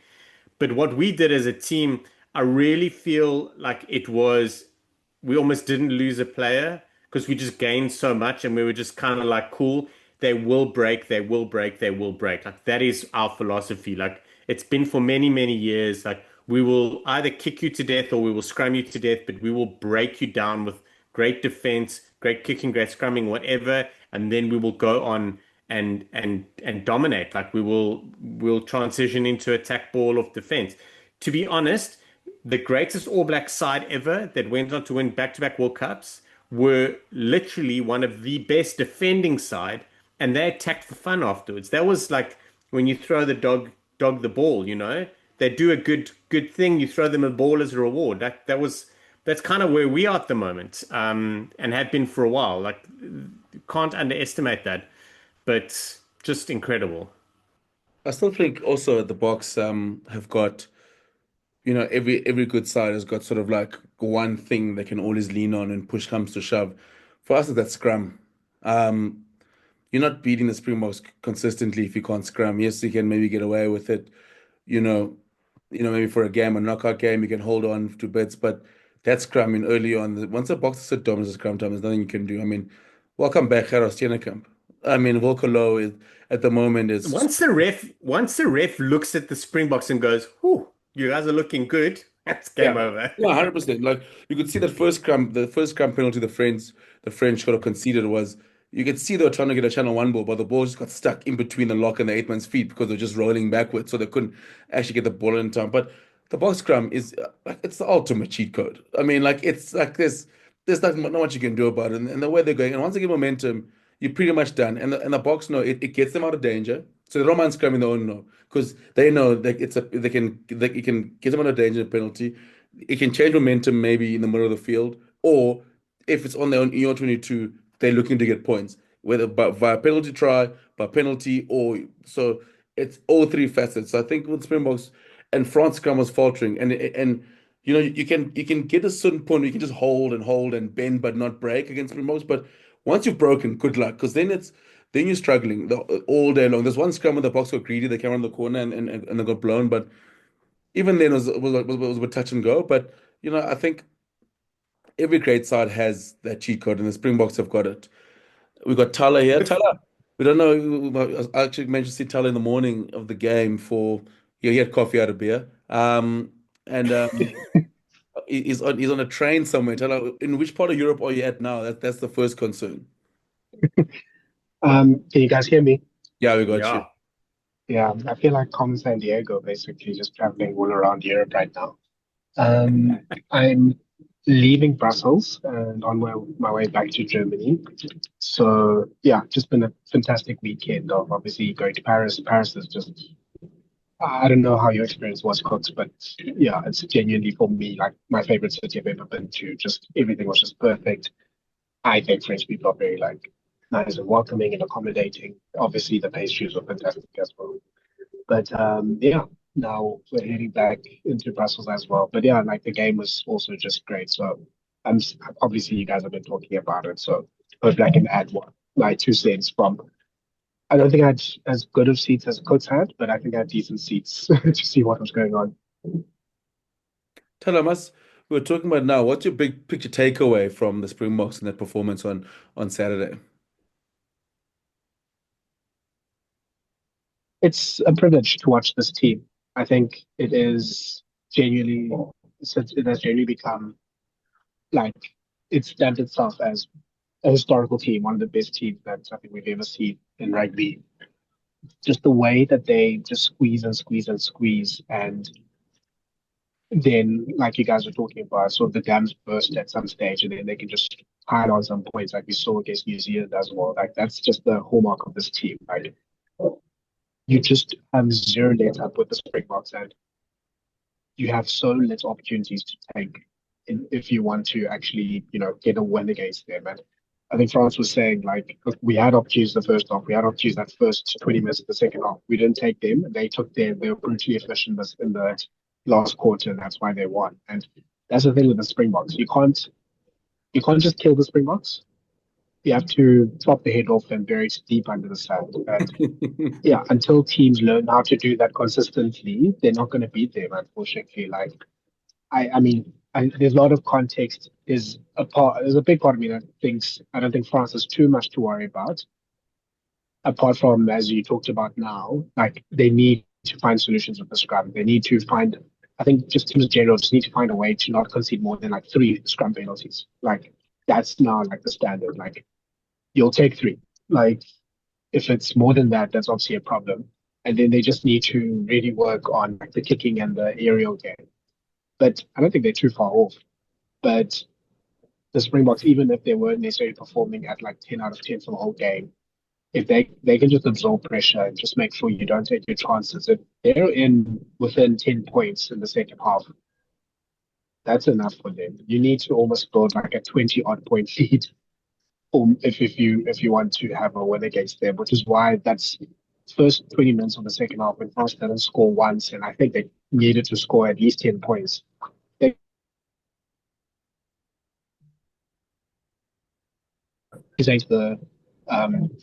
But what we did as a team, I really feel like we almost didn't lose a player. because we just gained so much and we were just kind of like, cool, they will break, they will break, they will break. Like that is our philosophy. Like it's been for many, many years. Like we will either kick you to death or we will scrum you to death, but we will break you down with great defense, great kicking, great scrumming, whatever, and then we will go on and dominate. Like we'll transition into attack ball of defense. To be honest, the greatest All Black side ever that went on to win back-to-back World Cups were literally one of the best defending side, and they attacked for fun afterwards. That was like when you throw the dog the ball, you know, they do a good thing. You throw them a ball as a reward. That's kind of where we are at the moment, and have been for a while. Like can't underestimate that, but just incredible. I still think also the Boks have got, every good side has got sort of like one thing they can always lean on and push comes to shove. For us, it's that scrum. Um, you're not beating the Springboks consistently if you can't scrum. Yes, you can maybe get away with it, you know, maybe for a game, a knockout game, you can hold on to bits, but that scrumming early on, once the Boks sit dominant at scrum time, there's nothing you can do. I mean, welcome back, Gerard Steenekamp. I mean, Volkolo is at the moment is Once the ref looks at the Springboks and goes, "Whew, you guys are looking good," that's game Yeah, over. no, 100%. Like you could see that the first scrum penalty the French could have conceded was you could see they were trying to get a channel one ball, but the ball just got stuck in between the lock and the eight man's feet because they're just rolling backwards, so they couldn't actually get the ball in time. But the box scrum is like it's the ultimate cheat code. I mean, like it's like there's not much you can do about it, and the way they're going. And once they get momentum, you're pretty much done. And the box know it gets them out of danger, so they don't mind scrumming their own no because they know that it can get them out of danger penalty. It can change momentum maybe in the middle of the field, or if it's on their own EO 22, they're looking to get points, whether via penalty try, by penalty, or so it's all three facets. So I think with Springboks and France scrum was faltering, and you can get a certain point where you can just hold and bend but not break against Springboks, but once you've broken, good luck, because then you're struggling all day long. There's one scrum where the box got greedy, they came around the corner and they got blown, but even then it was a touch and go. But I think every great side has that cheat code, and the Springboks have got it. We got Thala here. With Thala, we don't know. I actually managed to see Thala in the morning of the game for he had coffee out of beer. And he's on a train somewhere. Thala, in which part of Europe are you at now? That's the first concern. Can you guys hear me? Yeah, we got you. yeah, Yeah, I feel like I'm in San Diego, basically just traveling all around Europe right now. I'm leaving Brussels and on my way back to Germany. So yeah, just been a fantastic weekend of obviously going to Paris. Paris is just I don't know how your experience was, Kooks, but yeah, it's genuinely for me like my favorite city I've ever been to. Just everything was just perfect. I think French people are very like nice and welcoming and accommodating. Obviously, the pastries were fantastic as well. But yeah, now we're heading back into Brussels as well. But yeah, like the game was also just great. So obviously you guys have been talking about it. So hopefully I can add one my 2 cents from. I don't think I had as good of seats as Coates had, but I think I had decent seats to see what was going on. Thala, we're talking about now. What's your big picture takeaway from the Springboks and that performance on Saturday? It's a privilege to watch this team. I think it is genuinely, it has genuinely become like it's stamped itself as a historical team, one of the best teams that I think we've ever seen in rugby. Just the way that they just squeeze and squeeze and squeeze, and then like you guys were talking about, so the dams burst at some stage, and then they can just hide on some points, like we saw against New Zealand as well. Like that's just the hallmark of this team. Like you just have zero let up with the Springboks, and you have so little opportunities to take if you want to actually, get a win against them. And I think France was saying, like, look, we had opportunities the first half, we had opportunities that first 20 minutes of the second half. We didn't take them. They took them. They were brutally efficient in the last quarter, and that's why they won. And that's the thing with the Springboks. You can't just kill the Springboks. You have to chop the head off and bury it deep under the sand. And yeah, until teams learn how to do that consistently, they're not going to beat them, unfortunately. Like, I mean, there's a lot of context there's a big part of me that thinks I don't think France has too much to worry about, apart from, as you talked about now, like they need to find solutions with the scrum. They need to find, I think, just teams in general just need to find a way to not concede more than like three scrum penalties. Like that's now like the standard. Like you'll take three. Like if it's more than that, that's obviously a problem. And then they just need to really work on like the kicking and the aerial game. But I don't think they're too far off. But the Springboks, even if they weren't necessarily performing at like 10 out of 10 for the whole game, if they can just absorb pressure and just make sure you don't take your chances. If they're in within 10 points in the second half, that's enough for them. You need to almost build like a 20 odd point lead if you want to have a win against them, which is why that's first 20 minutes of the second half when France didn't score once, and I think they needed to score at least 10 points. They saying to the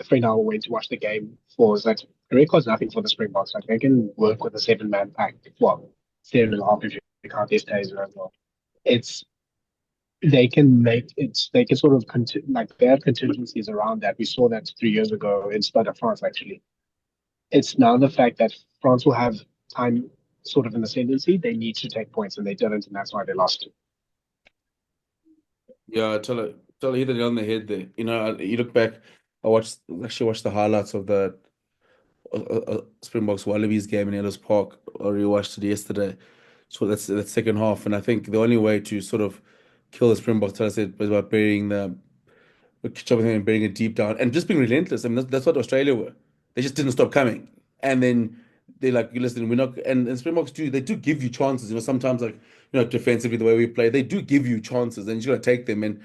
friend I went to watch the game for is that the record's nothing for the Springboks. Like they can work with a 7-man pack. Well, 7.5 if you count these days as well. It's they can make it. They can sort of like they have contingencies around that. We saw that 3 years ago in Stade de France. Actually, it's now the fact that France will have time sort of in the ascendancy. They need to take points, and they didn't, and that's why they lost. Yeah, tell hit it on the head there. You know, you look back. Actually watched the highlights of the Springboks Wallabies game in Ellis Park. I rewatched it yesterday. So that's the second half, and I think the only way to sort of kill the Springboks, Thala said, was by chopping them and burying it deep down and just being relentless. I mean, that's what Australia were. They just didn't stop coming, and then they're like, "Listen, we're not." And Springboks do give you chances. You know, sometimes like defensively the way we play, they do give you chances, and you got to take them. And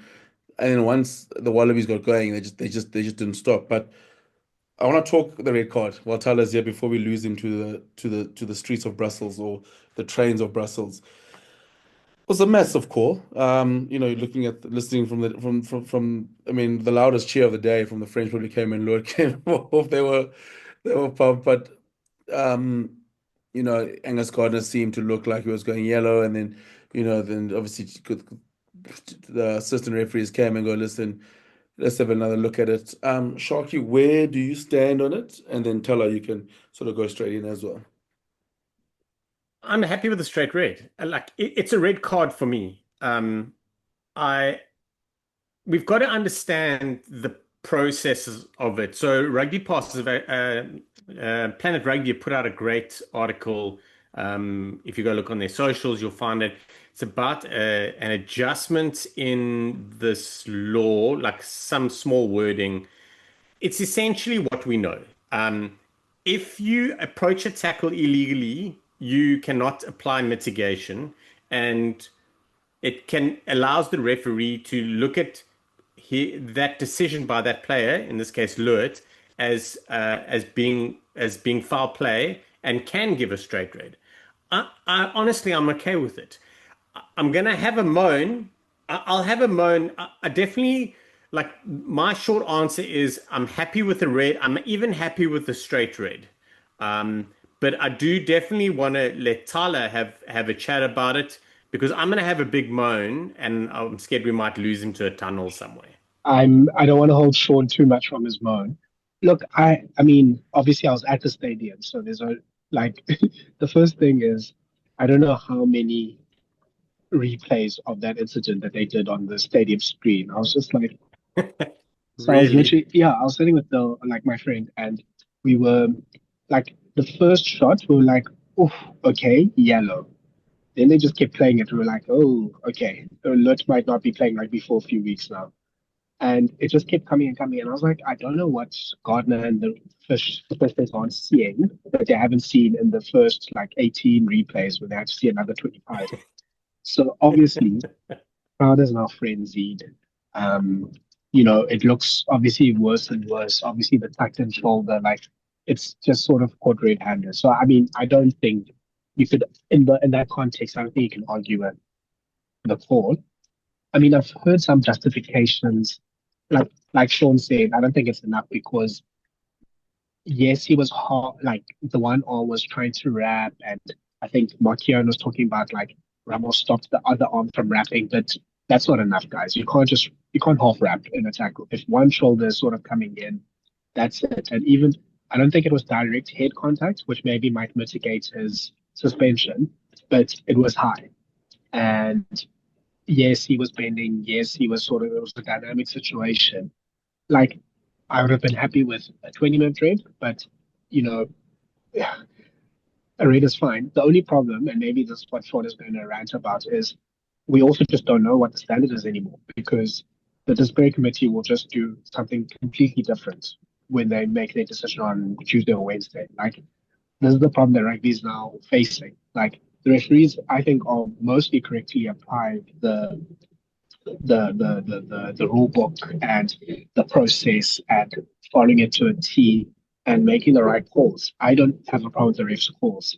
then once the Wallabies got going, they just didn't stop. But I want to talk the red card while Tyler's here before we lose him to the streets of Brussels or the trains of Brussels. It was a massive call. Listening from I mean the loudest cheer of the day from the French public came and Lord came off. They were pumped, but Angus Gardner seemed to look like he was going yellow, and then obviously the assistant referees came and go, listen, let's have another look at it. Sharky, where do you stand on it? And then Tella, you can sort of go straight in as well. I'm happy with the straight red. It's a red card for me. I We've got to understand the processes of it. So Rugby Passes, Planet Rugby put out a great article. If you go look on their socials, you'll find it. It's about an adjustment in this law, like some small wording. It's essentially what we know. If you approach a tackle illegally, you cannot apply mitigation, and it can allows the referee to look at that decision by that player, in this case Lewis, as being foul play and can give a straight red. I honestly, I'm okay with it. I'm gonna have a moan. I'll have a moan. I definitely like my short answer is I'm happy with the red. I'm even happy with the straight red. But I do definitely want to let Tyler have a chat about it because I'm gonna have a big moan and I'm scared we might lose him to a tunnel somewhere. I don't want to hold Sean too much from his moan. Look, I mean, obviously I was at the stadium, so there's a like the first thing is I don't know how many replays of that incident that they did on the stadium screen. I was just like, so I was Really? literally, yeah, I was sitting with my friend, and we were like, the first shot, we were like, oh, okay, yellow. Then they just kept playing it. We were like, oh, okay, Lutz might not be playing like before a few weeks now. And it just kept coming and coming. And I was like, I don't know what Gardner and the first place aren't seeing that they haven't seen in the first like 18 replays where they had to see another 25. So obviously, crowd is now frenzied. Um, it looks obviously worse and worse. Obviously, the tucked in shoulder, like it's just sort of caught red-handed. So I mean, I don't think you could in that context. I don't think you can argue with the call. I mean, I've heard some justifications, like Sean said. I don't think it's enough because yes, he was hard. Like the one arm was trying to wrap, and I think Markian was talking about like Ramos stopped the other arm from wrapping, but That's not enough, guys. You can't half wrap in a tackle. If one shoulder is sort of coming in, that's it. And even I don't think it was direct head contact, which maybe might mitigate his suspension, but it was high. And yes, he was bending. Yes, he was sort of, it was a dynamic situation. Like, I would have been happy with a 20-minute red, but, you know, a red is fine. The only problem, and maybe this is what Sean is going to rant about, is we also just don't know what the standard is anymore because the disciplinary committee will just do something completely different when they make their decision on Tuesday or Wednesday. Like, this is the problem that rugby is now facing. Like, the referees, I think, are mostly correctly applying the rule book and the process and following it to a T and making the right calls. I don't have a problem with the refs' calls.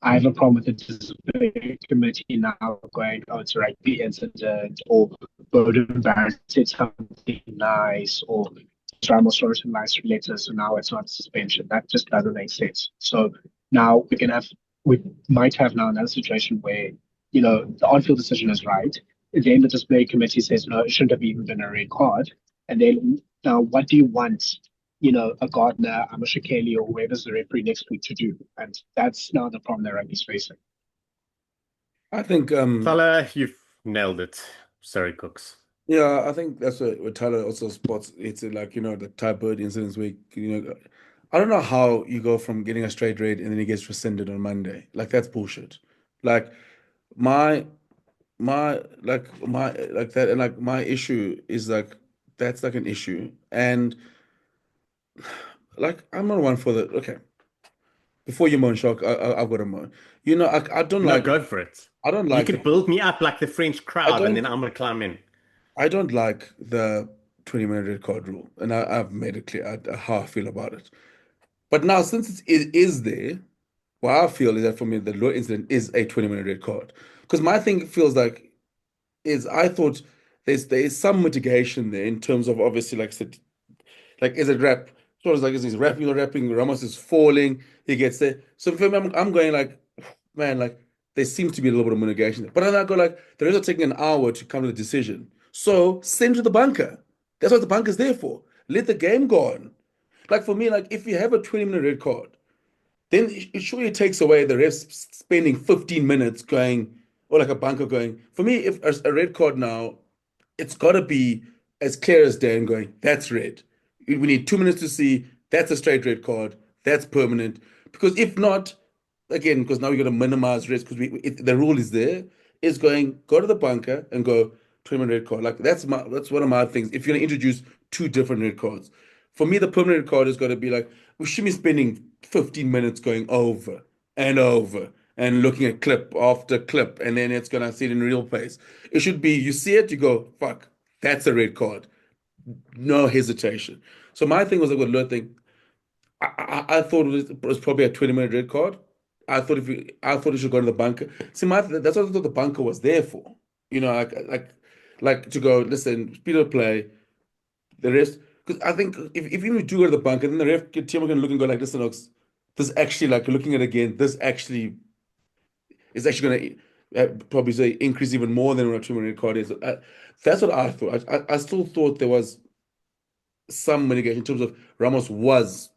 I have a problem with the disciplinary committee now going, oh, it's a rugby incident, or Bowden Barrett said something nice, or Ramos wrote a nice letter, so now it's not suspension. That just doesn't make sense. So now we might have now another situation where, the on-field decision is right. Then the display committee says, no, it shouldn't have even been a red card. And then now what do you want, a Gardner, a Kelly, or whoever's the referee next week to do? And that's now the problem that rugby's facing. I think Thala, you've nailed it. Sorry, Kooks. yeah, I think that's what Tyler also spots. It's like, the Ty Bird incidents where, I don't know how you go from getting a straight red and then he gets rescinded on Monday. Like that's bullshit. Like my like that, and like my issue is like that's like an issue. And like I'm not one for the okay. Before you moan, Shock, I've got a moan. I don't No, like go for it. I don't You like could build me up like the French I crowd, and then don't I'm gonna climb in. I don't like the 20-minute red card rule, and I've made it clear how I feel about it. But now, since it is there, what I feel is that for me, the law incident is a 20-minute red card. Because my thing feels like is I thought there is some mitigation there in terms of obviously, like I said, like is it rap? So it's like is he's rapping, Ramos is falling, he gets there. So for me, I'm going like, man, like there seems to be a little bit of mitigation. But then I go like, the rest are taking an hour to come to the decision. So send to the bunker. That's what the bunker's there for. Let the game go on. Like for me, like if you have a 20-minute red card, then it surely takes away the refs spending 15 minutes going, or like a bunker going. For me, if a red card now, it's got to be as clear as day and going, that's red. We need 2 minutes to see, that's a straight red card, that's permanent. Because if not, again, because now you're going to minimize risk, because the rule is there, is going, go to the bunker and go 20-minute red card. Like that's one of my things. If you're going to introduce two different red cards, for me, the permanent red card is going to be like, we shouldn't be spending 15 minutes going over and over and looking at clip after clip, and then it's gonna see it in real place. It should be you see it, you go, fuck, that's a red card. No hesitation. So my thing was a good alert thing. I thought it was probably a 20-minute red card. I thought it should go to the bunker. See, that's what I thought the bunker was there for. Like to go, listen, speed of play, the rest. Because I think if you do go to the bunker, then the team are gonna look and go like, listen, Oaks, this actually like looking at it again, this actually is actually going to probably say increase even more than what a 2-minute card is. That's what I thought. I still thought there was some mitigation in terms of Ramos was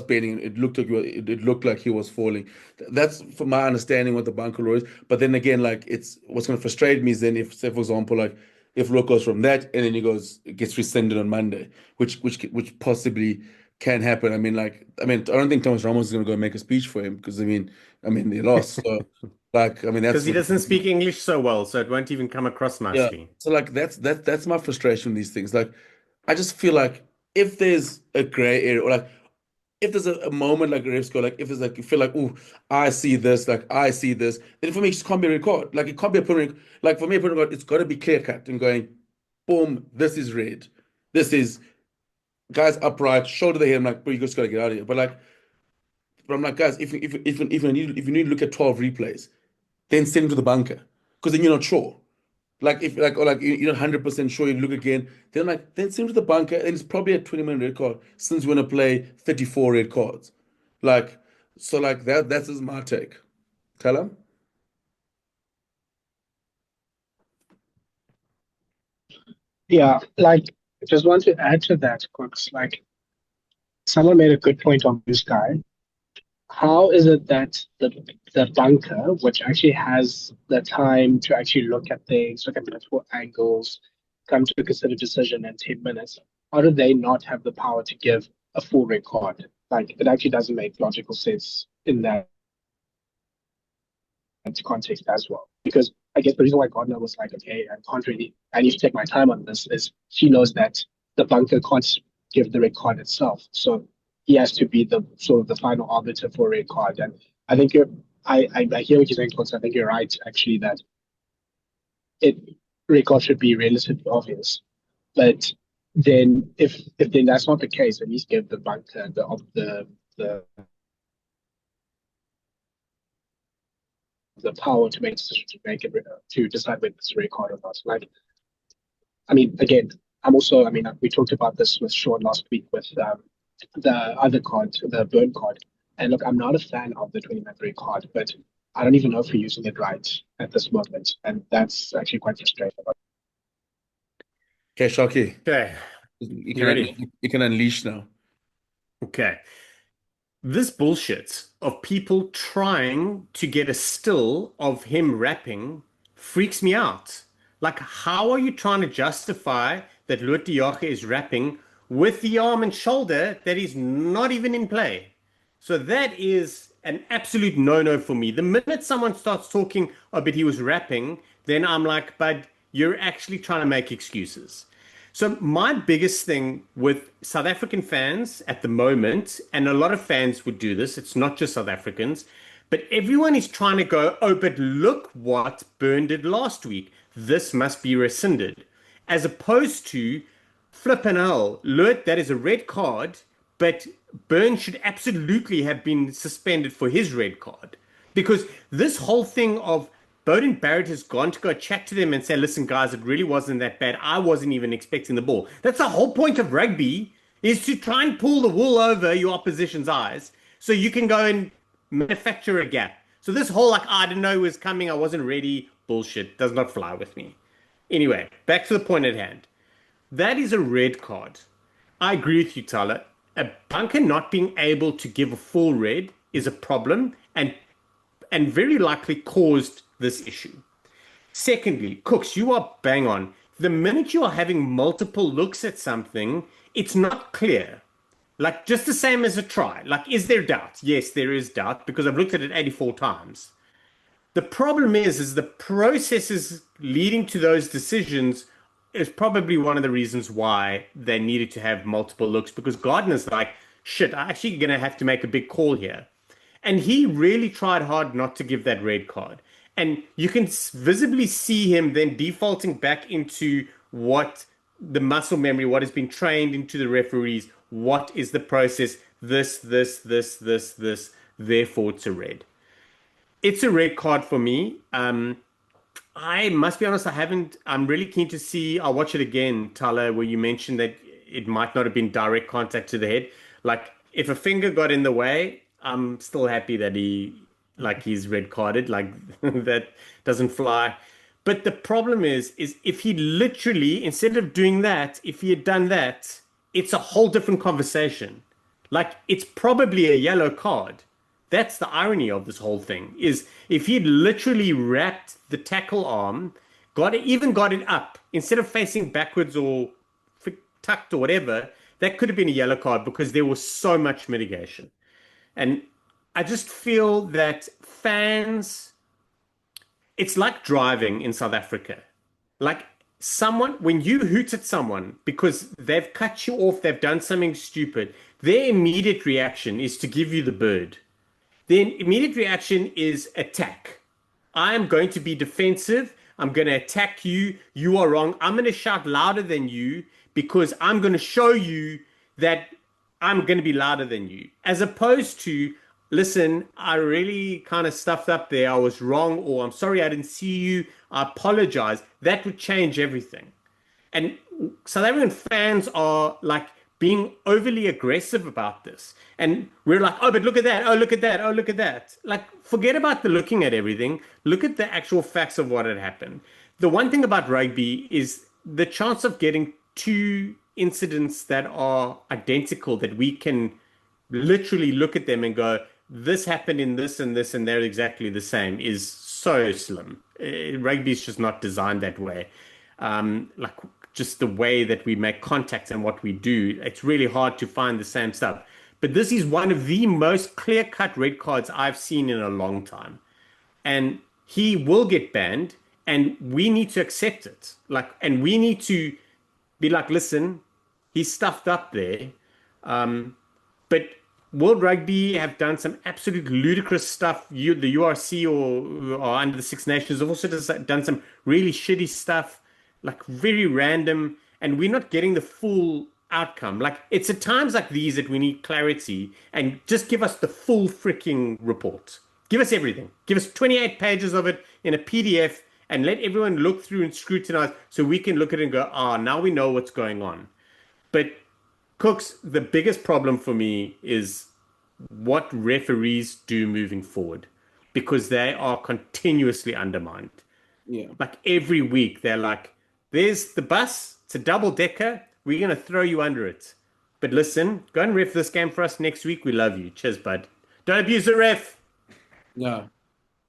bending. It looked like he was falling. That's from my understanding what the bunker law is. But then again, like it's what's going to frustrate me is then if, say for example, like if Luke goes from that and then it gets rescinded on Monday, which possibly can happen. I don't think Thomas Ramos is going to go make a speech for him because I mean they lost. So like I mean Because that's he doesn't speak English so well, so it won't even come across yeah. nicely. So like that's my frustration with these things. Like I just feel like if there's a gray area or like if there's a moment like refs go like if there's like you feel like oh I see this like I see this then for me it just can't be a record like it can't be a permanent like for me a permanent record it's got to be clear cut and going boom this is red this is guys upright shoulder the head I'm like bro you just got to get out of here but I'm like guys if you need to look at 12 replays then send him to the bunker because then you're not sure like if like or like you're not 100% sure you look again then send him to the bunker and it's probably a 20-minute red card since we're gonna play 34 red cards like so like that's just my take. Tell him. Yeah, like just want to add to that, Kooks. Like someone made a good point on this guy. How is it that the bunker, which actually has the time to actually look at things, look at multiple angles, come to a considered decision in 10 minutes, how do they not have the power to give a full record? Like it actually doesn't make logical sense in that context as well. Because I guess the reason why Gardner was like, okay, I need to take my time on this is she knows that the bunker can't give the red card itself. So he has to be the sort of the final arbiter for a red card. And I think I hear what you're saying, Coach. I think you're right, actually, that it red card should be relatively obvious. But then if then that's not the case, at least give the bunker the power to make decision to make it to decide whether it's a red card or not. Like I mean, again, I mean, we talked about this with Sean last week with the other card, the burn card. And look, I'm not a fan of the 20-minute red card, but I don't even know if we're using it right at this moment. And that's actually quite frustrating. Okay, Shoki, Okay, you ready? you can unleash now. Okay. This bullshit of people trying to get a still of him rapping freaks me out. Like, how are you trying to justify that Loet de Jager is rapping with the arm and shoulder that is not even in play? So that is an absolute no-no for me. The minute someone starts talking, oh, but he was rapping, then I'm like, but you're actually trying to make excuses. So my biggest thing with South African fans at the moment, and a lot of fans would do this, it's not just South Africans, but everyone is trying to go, oh, but look what Burn did last week. This must be rescinded. As opposed to flipping hell, Look, that is a red card, but Burn should absolutely have been suspended for his red card. Because this whole thing of Bowden Barrett has gone to go chat to them and say, listen, guys, it really wasn't that bad. I wasn't even expecting the ball. That's the whole point of rugby, is to try and pull the wool over your opposition's eyes so you can go and manufacture a gap. So this whole, like, I didn't know it was coming, I wasn't ready, bullshit does not fly with me. Anyway, back to the point at hand. That is a red card. I agree with you, Thala. A bunker not being able to give a full red is a problem and very likely caused this issue. Secondly, Kooks, you are bang on. The minute you are having multiple looks at something, it's not clear. Like just the same as a try. Like, is there doubt? Yes, there is doubt because I've looked at it 84 times. The problem is the processes leading to those decisions is probably one of the reasons why they needed to have multiple looks because Gardner's like, shit, I'm actually going to have to make a big call here. And he really tried hard not to give that red card. And you can visibly see him then defaulting back into what the muscle memory, what has been trained into the referees, what is the process, this, therefore it's a red. It's a red card for me. I must be honest, I'm really keen to see, I'll watch it again, Thala, where you mentioned that it might not have been direct contact to the head. Like, if a finger got in the way, I'm still happy that he's red carded. Like, that doesn't fly. But the problem is if he literally, instead of doing that, if he had done that, it's a whole different conversation. Like, it's probably a yellow card. That's the irony of this whole thing is if he'd literally wrapped the tackle arm, even got it up instead of facing backwards or tucked or whatever, that could have been a yellow card because there was so much mitigation. And I just feel that fans, it's like driving in South Africa. Like when you hoot at someone because they've cut you off, they've done something stupid, their immediate reaction is to give you the bird. The immediate reaction is attack. I'm going to be defensive. I'm going to attack you. You are wrong. I'm going to shout louder than you because I'm going to show you that I'm going to be louder than you. As opposed to, listen, I really kind of stuffed up there. I was wrong, or I'm sorry I didn't see you. I apologize. That would change everything. And South African fans are like being overly aggressive about this. And we're like, oh, but look at that. Oh, look at that. Oh, look at that. Like, forget about the looking at everything. Look at the actual facts of what had happened. The one thing about rugby is the chance of getting two incidents that are identical, that we can literally look at them and go, this happened in this and this, and they're exactly the same, is so slim. Rugby's just not designed that way. Like just the way that we make contact and what we do, it's really hard to find the same stuff. But this is one of the most clear-cut red cards I've seen in a long time, and he will get banned, and we need to accept it. Like, and we need to be like, listen, he's stuffed up there. But World Rugby have done some absolute ludicrous stuff. The URC or under the Six Nations have also done some really shitty stuff, like very random, and we're not getting the full outcome. Like, it's at times like these that we need clarity, and just give us the full freaking report. Give us everything. Give us 28 pages of it in a PDF, and let everyone look through and scrutinize so we can look at it and go, ah, now we know what's going on. But Kooks, the biggest problem for me is what referees do moving forward, because they are continuously undermined. Yeah. Like every week, they're like, there's the bus, it's a double decker, we're going to throw you under it. But listen, go and ref this game for us next week. We love you. Cheers, bud. Don't abuse the ref. Yeah.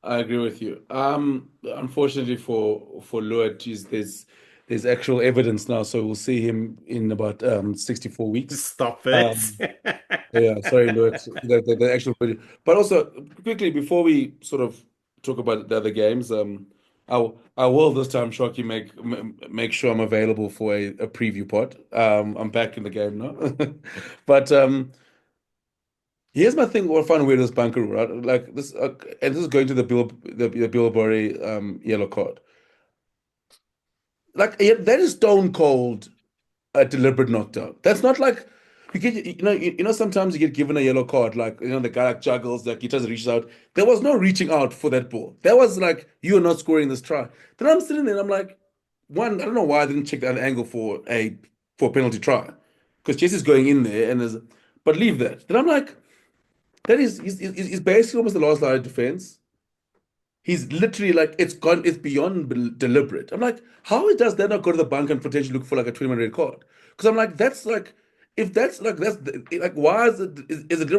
I agree with you. Unfortunately for Luat, there's actual evidence now, so we'll see him in about 64 weeks. Stop it. Um, yeah, sorry, Luat, the actual video. But also quickly before we sort of talk about the other games, I will this time, Shocky, make sure I'm available for a preview pod. I'm back in the game now, but here's my thing. What I find weird is bunker, right? Like this, and this is going to the Bill Borey yellow card. Like yeah, that is stone cold a deliberate knockdown. That's not like you get sometimes you get given a yellow card, like the guy like juggles, like he tries to reach out. There was no reaching out for that ball. That was like you are not scoring this try. Then I'm sitting there and I'm like, one, I don't know why I didn't check the other angle for a penalty try. Because Jesse's going in there and there's but leave that. Then I'm like, that is he's basically almost the last line of defense. He's literally like it's beyond deliberate. I'm like, how does that not go to the bank and potentially look for like a 20-minute red card? Because I'm like, that's like, if that's like like why is it is it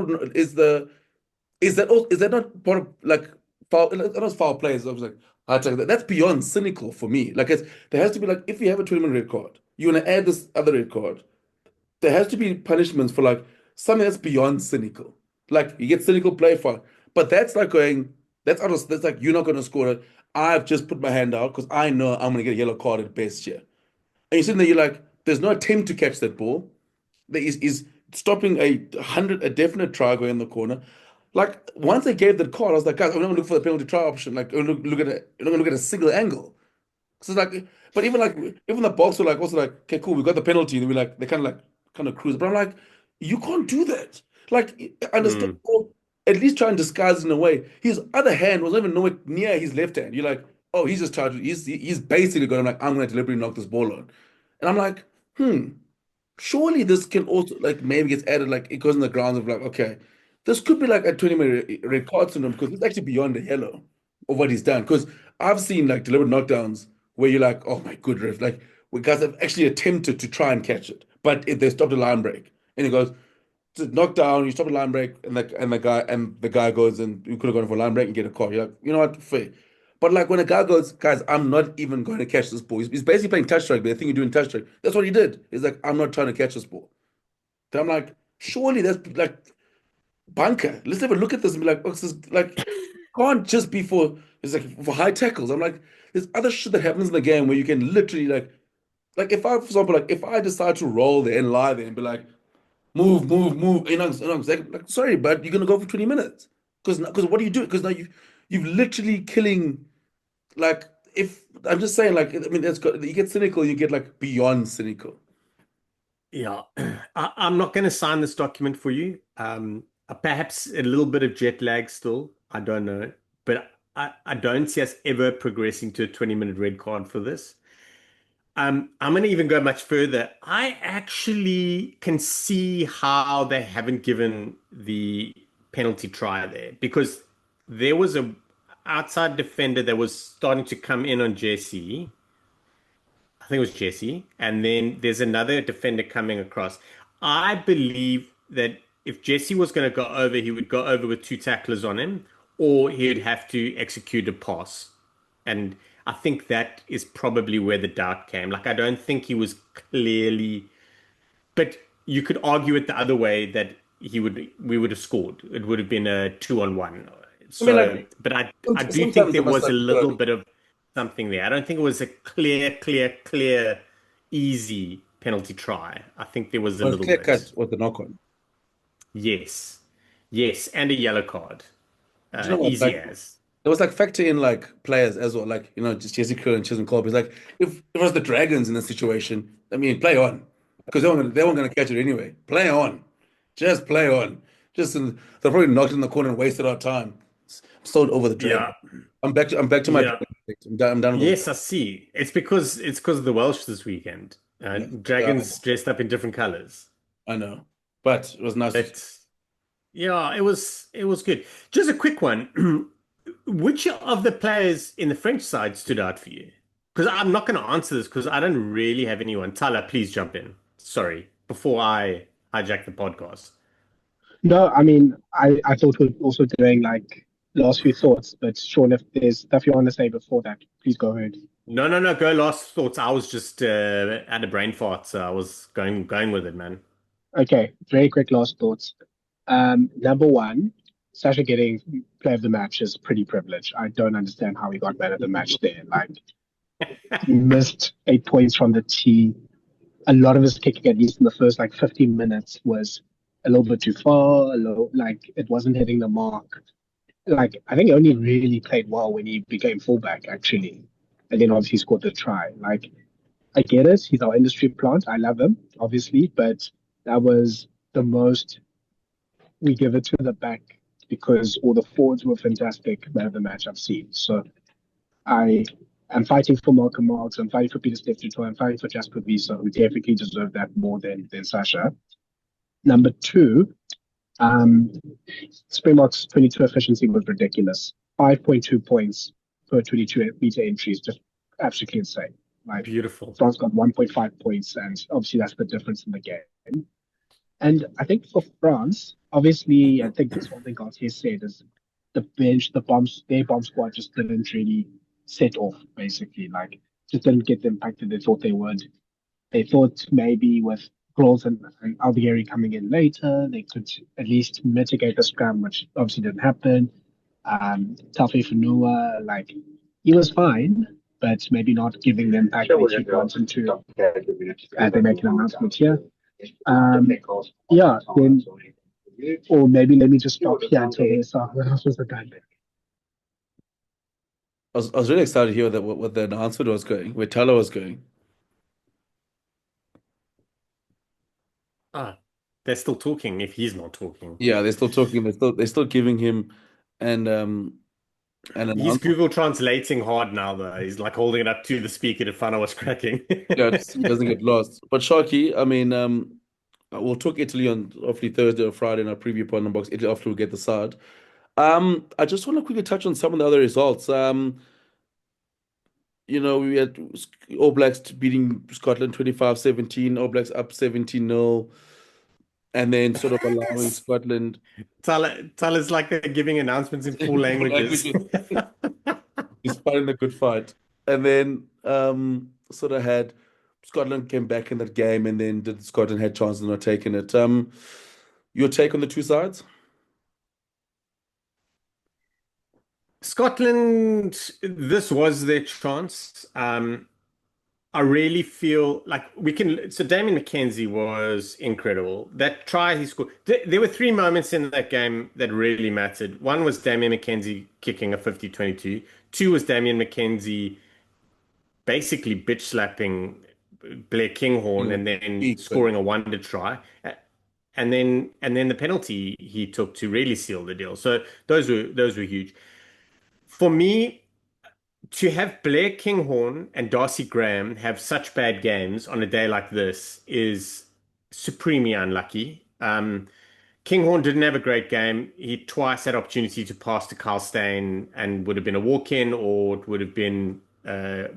is that not part of like foul? Not foul plays. I was like, that's beyond cynical for me. Like there has to be like if you have a 20-minute red card, you want to add this other red card. There has to be punishments for like something that's beyond cynical. Like you get cynical play fine, but that's like going that's like you're not going to score it. I've just put my hand out because I know I'm going to get a yellow card at best here. And you're sitting there, you're like, there's no attempt to catch that ball. There is stopping a definite try going in the corner. Like once they gave that card, I was like, guys, I'm not going to look for the penalty try option. Like look at it, I'm not going to look at a single angle. So it's like, but even the box were like also like, okay, cool, we got the penalty. And we're like, they kind of cruise. But I'm like, you can't do that. Like, I understand. Mm, Or at least try and disguise it in a way. His other hand was not even nowhere near his left hand. You're like, oh, he's just charged. He's basically going like, I'm going to deliberately knock this ball on. And I'm like, surely this can also like maybe gets added like it goes in the grounds of like, okay, this could be like a 20-minute red card syndrome because it's actually beyond the yellow of what he's done. Because I've seen like deliberate knockdowns where you're like, oh my good ref, like where guys have actually attempted to try and catch it, but if they stop the line break and he goes to knock down, you stop the line break, and the guy goes and you could have gone for a line break and get a call. You're like, you know what, fair. But like when a guy goes, guys, I'm not even going to catch this ball. He's basically playing touch strike, but I think you're doing touch strike. That's what he did. He's like, I'm not trying to catch this ball. Then I'm like, surely that's like bunker. Let's have a look at this and be like, oh, this is like can't just be for it's like for high tackles. I'm like, there's other shit that happens in the game where you can literally like if I, for example, like if I decide to roll there and lie there and be like, move, like, sorry, but you're gonna go for 20 minutes. Because what do you do? Because now you've literally killing like if I'm just saying, like, I mean, that's got you get cynical, you get like beyond cynical. yeah. I'm not going to sign this document for you. Perhaps a little bit of jet lag still. I don't know. But I don't see us ever progressing to a 20-minute red card for this. I'm going to even go much further. I actually can see how they haven't given the penalty try there, because there was a outside defender that was starting to come in on Jesse. I think it was Jesse, and then there's another defender coming across. I believe that if Jesse was going to go over, he would go over with two tacklers on him, or he'd have to execute a pass. And I think that is probably where the doubt came. Like, I don't think he was clearly, but you could argue it the other way that we would have scored. It would have been a 2-on-1. I mean, So, like but I do think sometimes there it was was a like little bit of something there. I don't think it was a clear, easy penalty try. I think there was a was little clear bit. cut with the knock on. Yes. Yes, and a yellow card. Do you know what? Easy Like as. there was like factor in like players as well, like just Jesse Krill and Chisholm Colby. It's like if it was the Dragons in this situation, I mean, play on because they weren't gonna catch it anyway. Play on, just play on. They'll probably knocked it in the corner and wasted our time. Sold over the Dragon. Yeah. I'm back to my Yeah. Dragon. I'm done with those Yes, guys. I see. It's because of the Welsh this weekend. Yeah, yeah, Dragons dressed up in different colors. I know, but it was nice to see. But yeah, it was good. Just a quick one. Which of the players in the French side stood out for you? Because I'm not going to answer this because I don't really have anyone. Thala, please jump in. Sorry, before I hijack the podcast. No, I mean, I thought we are also doing like last few thoughts, but Sean, if there's stuff you want to say before that, please go ahead. No, no, no. Go last thoughts. I was just had a brain fart, so I was going with it, man. Okay, very quick last thoughts. Number one, Sasha getting player of the match is pretty privileged. I don't understand how he got man of the match there. Like, he missed 8 points from the tee. A lot of his kicking, at least in the first like 15 minutes, was a little bit too far. Like it wasn't hitting the mark. Like I think he only really played well when he became fullback, actually, and then obviously scored the try. Like I get it, he's our industry plant. I love him, obviously, but that was the most we give it to the back because all the forwards were fantastic man of the match I've seen. So I am fighting for Malcolm Marx, I'm fighting for Peter Steptoe, I'm fighting for Jasper Wiese, who definitely deserve that more than Sasha. Number two, um, Springboks 22 efficiency was ridiculous. 5.2 points per 22-meter entries, just absolutely insane. Like Beautiful. France got 1.5 points, and obviously that's the difference in the game. And I think for France, obviously, I think that's one thing Gautier said is the bench, their bomb squad just didn't really set off, basically. Like, just didn't get the impact that they thought they would. They thought maybe with Grols and Albieri coming in later, they could at least mitigate the scrum, which obviously didn't happen. Tafe Fanua, like, he was fine, but maybe not giving the impact that he wanted to as they make an announcement here. Um, yeah, then, or maybe let me just stop here until there's what else was the done. I was really excited to hear what the announcement was going, where Thala was going. Ah, they're still talking if he's not talking. Yeah, they're still talking. They're still giving him an an He's announcement. Google translating hard now, though. He's like holding it up to the speaker to find out what's cracking. Yeah, he doesn't get lost. But Sharky, I mean, we'll talk Italy on hopefully Thursday or Friday in our preview pod on box Italy after we get the side. I just want to quickly touch on some of the other results. We had All Blacks beating Scotland 25-17, All Blacks up 17-0, and then sort of allowing Scotland Tell us like they're giving announcements in four languages. languages. He's fighting the good fight. And then sort of had Scotland came back in that game, and then did Scotland had chances not taking it. Your take on the two sides? Scotland, this was their chance. I really feel like we can. So Damien McKenzie was incredible. That try he scored. There were three moments in that game that really mattered. One was Damien McKenzie kicking a 50-22. Two was Damien McKenzie basically bitch slapping Blair Kinghorn and then scoring a wonder try. And then the penalty he took to really seal the deal. So those were huge. For me, to have Blair Kinghorn and Darcy Graham have such bad games on a day like this is supremely unlucky. Kinghorn didn't have a great game. He twice had opportunity to pass to Carl Steyn and would have been a walk-in, or it would have been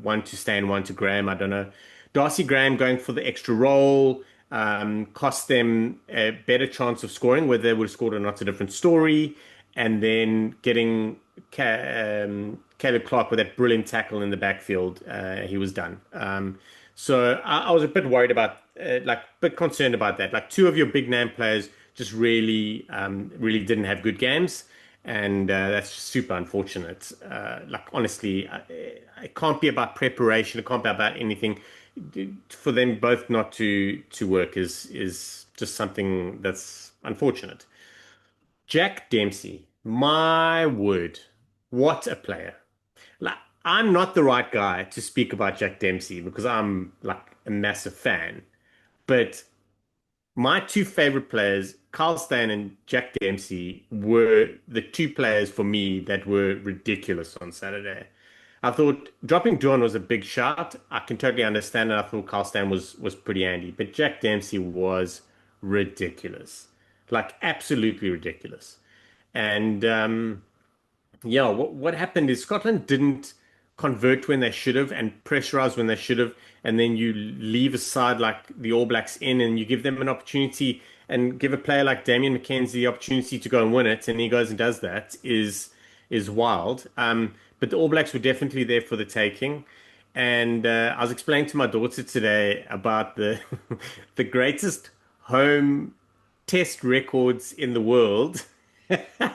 one to Steyn, one to Graham. I don't know. Darcy Graham going for the extra role cost them a better chance of scoring. Whether they would have scored or not, a different story. And then getting Caleb Clark with that brilliant tackle in the backfield, he was done. So I was a bit worried about, like, a bit concerned about that. Like, two of your big name players just really didn't have good games, and that's super unfortunate. Like, honestly, it can't be about preparation. It can't be about anything. For them both not to work is just something that's unfortunate. Jack Dempsey, my word, what a player! Like, I'm not the right guy to speak about Jack Dempsey because I'm like a massive fan. But my two favorite players, Carl Steyn and Jack Dempsey, were the two players for me that were ridiculous on Saturday. I thought dropping Duan was a big shot. I can totally understand it. I thought Carl Steyn was pretty handy, but Jack Dempsey was ridiculous, like absolutely ridiculous. And yeah, what happened is Scotland didn't convert when they should have and pressurize when they should have, and then you leave aside like the All Blacks in, and you give them an opportunity and give a player like Damien McKenzie the opportunity to go and win it, and he goes and does that is wild. But the All Blacks were definitely there for the taking. And I was explaining to my daughter today about the the greatest home test records in the world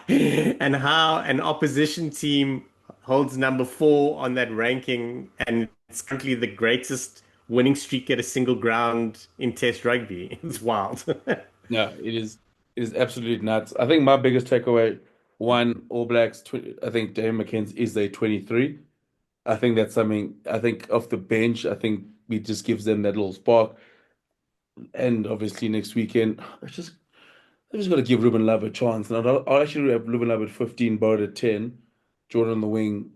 and how an opposition team holds number 4 on that ranking, and it's currently the greatest winning streak at a single ground in Test rugby. It's wild. Yeah, it is. It is absolutely nuts. I think my biggest takeaway, one, All Blacks, I think Dave McKenzie is a 23. I think that's something, I think off the bench, I think it just gives them that little spark. And obviously next weekend, I just got to give Ruben Love a chance. And I'll actually have Ruben Love at 15, Bode at 10, Jordan on the wing,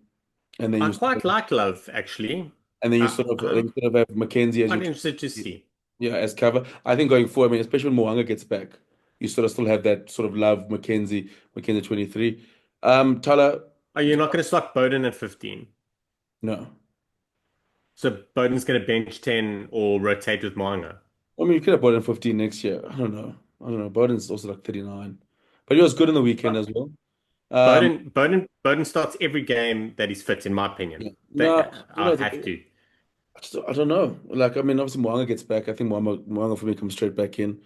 and then I you quite like Love, actually. then you sort of have Mackenzie as Quite your interested to see. yeah, as cover. I think going forward, I mean, especially when Moanga gets back, you sort of still have that sort of Love Mackenzie 23. Thala, Are you not going to slot Bowden at 15? no. So Bowden's going to bench 10 or rotate with Manga. I mean, you could have Bowden 15 next year. I don't know. I don't know. Bowden's also like 39. But he was good in the weekend as well. Um, Bowden starts every game that he's fit, in my opinion. yeah. No, you I know, have to. I don't know. Like, I mean, obviously Moanga gets back. I think Moanga for me comes straight back in.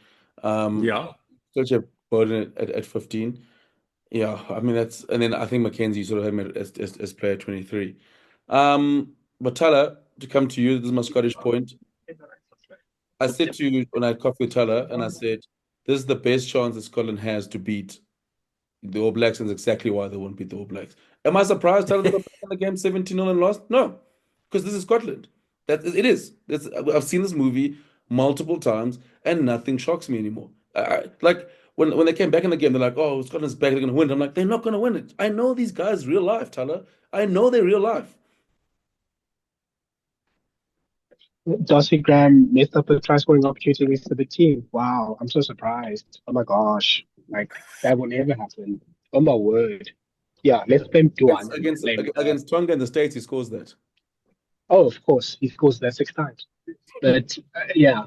Yeah. Still have Bowden at 15. Yeah, I mean that's and then I think Mackenzie sort of had him as player 23. But Thala, to come to you, this is my Scottish point. I said to you when I had coffee with Thala, and I said, this is the best chance that Scotland has to beat the All Blacks, and it's exactly why they won't beat the All Blacks. Am I surprised Thala they got back in the game 17-0 and lost? No, because this is Scotland. That it is. I've seen this movie multiple times, and nothing shocks me anymore. Like when they came back in the game, they're like, "Oh, Scotland's back. They're gonna win." I'm like, "They're not gonna win it. I know these guys real life, Thala. I know they're real life." Darcy Graham messed up a try scoring opportunity against the big team. Wow, I'm so surprised. Oh my gosh. Like that will never happen. Oh my word. Yeah, let's blame Against Duan. against Blame against Tonga in the States, he scores that. Oh, of course. He scores that 6 times. But yeah,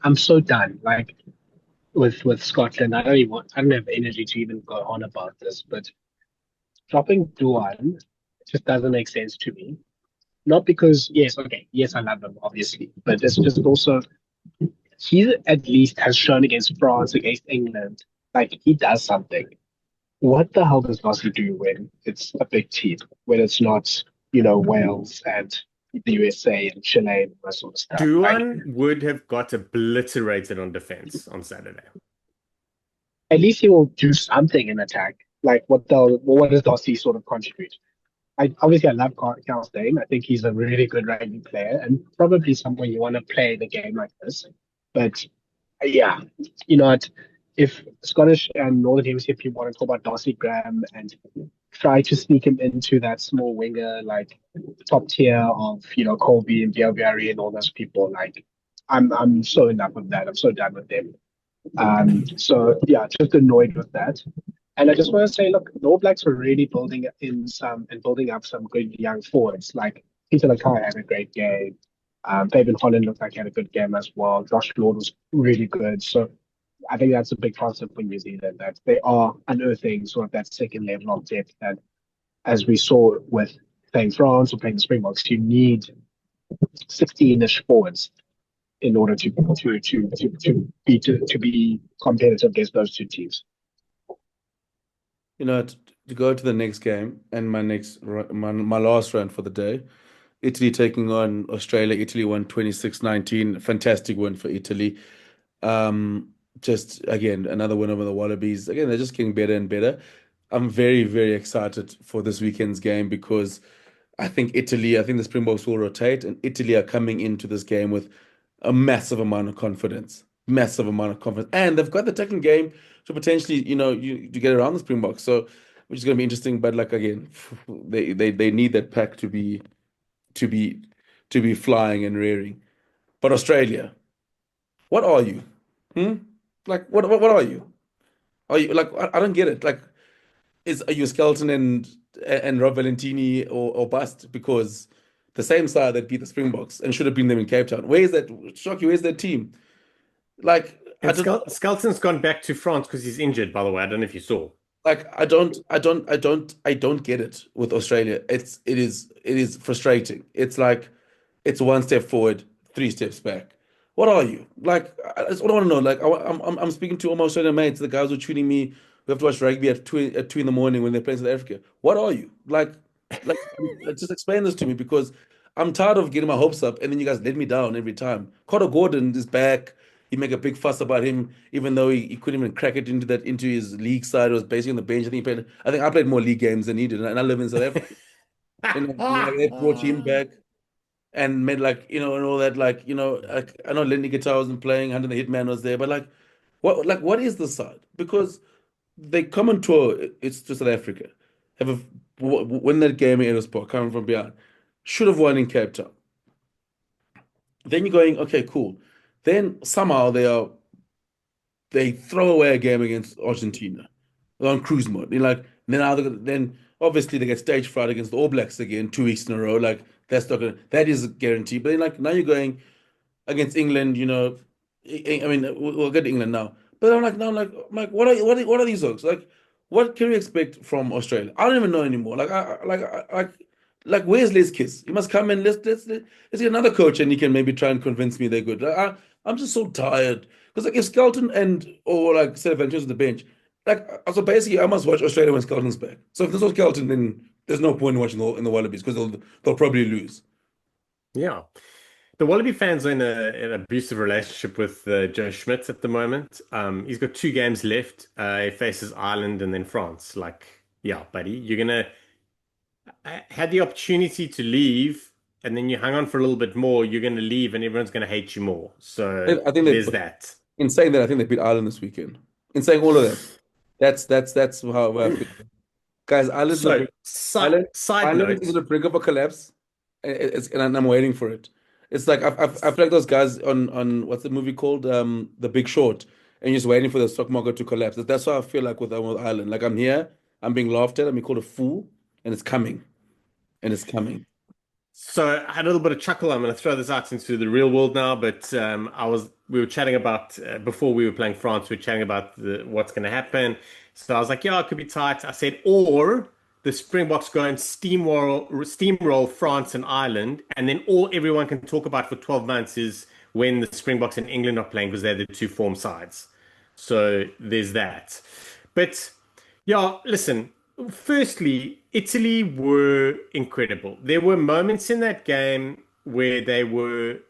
I'm so done. Like with Scotland, I don't have energy to even go on about this, but dropping Duan just doesn't make sense to me. Not because yes, okay, yes, I love him, obviously, but it's just also he at least has shown against France, against England, like he does something. What the hell does Gosling do when it's a big team, when it's not, Wales and the USA and Chile and that sort of stuff? Like Duan would have got obliterated on defense on Saturday. at least he will do something in attack. Like what does Dossie sort of contribute? I love Cal Steyn. I think he's a really good rugby player and probably someone you want to play the game like this. But yeah, you know what? If Scottish and Northern Hemisphere people want to talk about Darcy Graham and try to sneak him into that small winger, like top tier of Colby and Bielbiari and all those people, like I'm so enough of that. I'm so done with them. So yeah, just annoyed with that. And I just want to say, look, the All Blacks are really building up some good young forwards. Like Peter Lakai had a great game. Fabian Holland looked like he had a good game as well. Josh Lord was really good. So I think that's a big concept for New Zealand, that they are unearthing sort of that second level of depth that, as we saw with playing France or playing the Springboks, you need 16-ish forwards in order to be competitive against those two teams. To go to the next game and my last round for the day, Italy taking on Australia. Italy won 26-19. Fantastic win for Italy. Just again, another win over the Wallabies. Again, they're just getting better and better. I'm very, very excited for this weekend's game because I think the Springboks will rotate, and Italy are coming into this game with a massive amount of confidence. Massive amount of confidence. And they've got the technical game to potentially, to get around the Springboks. So, which is going to be interesting. But like again, they need that pack to be to be flying and rearing. But Australia, what are you? Hmm? Like what are you? Are you like I don't get it. Like are you a skeleton and Rob Valentini or bust? Because the same side that beat the Springboks and should have been them in Cape Town. Where is that Shocky? Where's that team? Like I And don't Skelton's gone back to France because he's injured, by the way. I don't know if you saw. like I don't get it with Australia. It is frustrating. It's like it's one step forward, three steps back. What are you? Like that's what I want to know. Like I'm speaking to all my Australian mates, the guys who are tuning me. We have to watch rugby at 2 in the morning when they're playing South Africa. What are you? Like just explain this to me because I'm tired of getting my hopes up and then you guys let me down every time. Carter Gordon is back. You make a big fuss about him, even though he couldn't even crack it into his league side. It was basically on the bench. I think I played more league games than he did, and I live in South Africa. Like they brought him back and made and all that. Like, I know Lenny Guitar wasn't playing, Hunter the Hitman was there, but what is the side? Because they come on tour, it's to South Africa, have a win that game in Ellis Park, coming from behind, should have won in Cape Town. Then you're going, okay, cool. Then somehow they throw away a game against Argentina. They're on cruise mode. Then obviously they get stage fright against the All Blacks again 2 weeks in a row. Like that is a guarantee. But then like now you're going against England, I mean we'll get to England now. But I'm like, what are these folks? Like what can we expect from Australia? I don't even know anymore. Like where's Les Kiss? He must come and let's get another coach and he can maybe try and convince me they're good. I'm just so tired. Because like if Skelton and or like Seth Ventures on the bench, so basically I must watch Australia when Skelton's back. So if there's no Skelton, then there's no point in watching in the Wallabies because they'll probably lose. Yeah. The Wallaby fans are in an abusive relationship with Joe Schmidt at the moment. He's got 2 games left. He faces Ireland and then France. Like, yeah, buddy, you're gonna had the opportunity to leave, and then you hang on for a little bit more. You're gonna leave, and everyone's gonna hate you more. So I think there's that. in saying that I think they beat Ireland this weekend. In saying all of that, that's how I feel. Guys, So, Ireland side Ireland is on note. the brink of a collapse, and I'm waiting for it. It's like I feel like those guys on what's the movie called, The Big Short, and you're just waiting for the stock market to collapse. That's how I feel like with Ireland. Like I'm here, I'm being laughed at, I'm being called a fool, and it's coming, and it's coming. So I had a little bit of chuckle. I'm going to throw this out into the real world now, but we were chatting about before we were playing France. We were chatting about what's going to happen. So I was like, yeah, it could be tight. I said, or the Springboks go and steamroll France and Ireland, and then all everyone can talk about for 12 months is when the Springboks and England are playing because they're the two form sides. So there's that. But yeah, listen, firstly, Italy were incredible. There were moments in that game where they were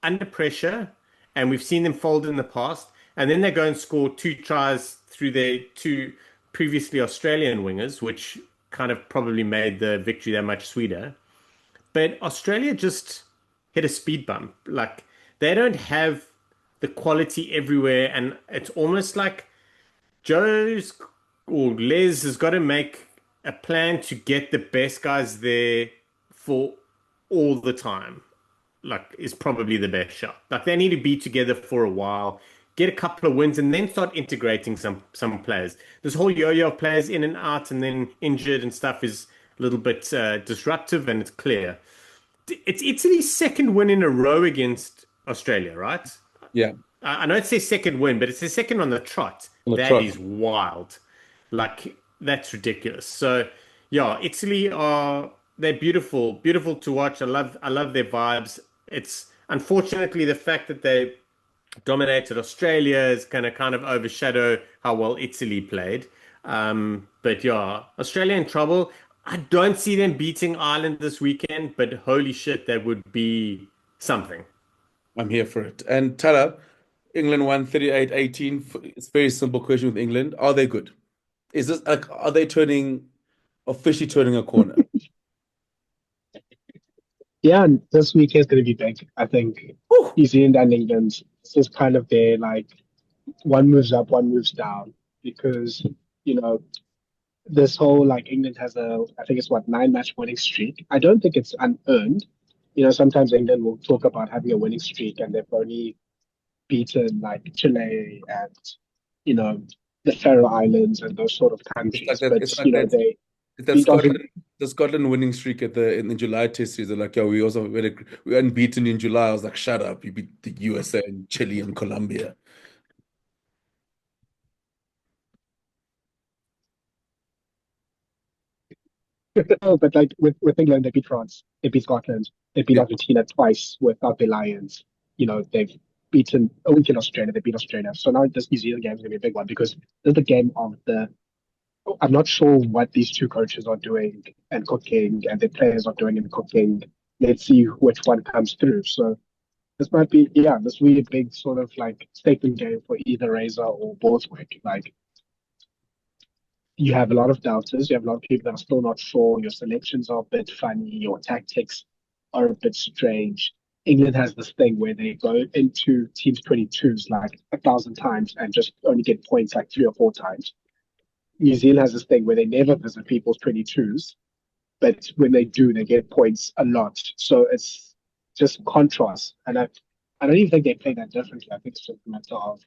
under pressure, and we've seen them fold in the past, and then they go and score 2 tries through their 2 previously Australian wingers, which kind of probably made the victory that much sweeter. But Australia just hit a speed bump. Like they don't have the quality everywhere, and it's almost like Joe's or Les has got to make a plan to get the best guys there for all the time. Like, is probably the best shot. Like, they need to be together for a while, get a couple of wins, and then start integrating some players. This whole yo-yo of players in and out and then injured and stuff is a little bit disruptive, and it's clear. It's Italy's second win in a row against Australia, right? Yeah, I know it's their second win, but it's their second on the trot. on the That trot. is wild. Like, that's ridiculous. So, yeah, Italy are they're beautiful, beautiful to watch. I love their vibes. It's unfortunately the fact that they dominated Australia is going to kind of overshadow how well Italy played. But yeah, Australia in trouble. I don't see them beating Ireland this weekend, but holy shit, that would be something. I'm here for it. And Thala, England won 38-18. It's a very simple question with England. Are they good? Is this like, are they officially turning a corner? Yeah, and this weekend is going to be big. I think Whew. New Zealand and England, this is kind of their like one moves up, one moves down because, you know, this whole like England has I think it's what, 9 match winning streak. I don't think it's unearned. Sometimes England will talk about having a winning streak and they've only beaten like Chile and, you know, the Faroe Islands and those sort of It's like countries. that. But, It's like that. they That beat Scotland, Australia. the Scotland winning streak in the July Test series. They're like, yeah, we unbeaten in July. I was like, shut up! You beat the USA and Chile and Colombia. No, but like with England, they beat France, they beat Scotland, they beat Yeah, Argentina twice without the Lions. They've beaten a week in Australia, they beat Australia. So now this New Zealand game is going to be a big one because this is the game of the. I'm not sure what these two coaches are doing and cooking, and the players are doing and cooking. Let's see which one comes through. So this might be, yeah, this will be a big sort of like statement game for either Razor or Borthwick. Like you have a lot of doubters. You have a lot of people that are still not sure. Your selections are a bit funny. Your tactics are a bit strange. England has this thing where they go into teams 22s like 1,000 times and just only get points like 3 or 4 times. New Zealand has this thing where they never visit people's 22s, but when they do, they get points a lot. So it's just contrast. And I don't even think they play that differently. I think it's just a matter of,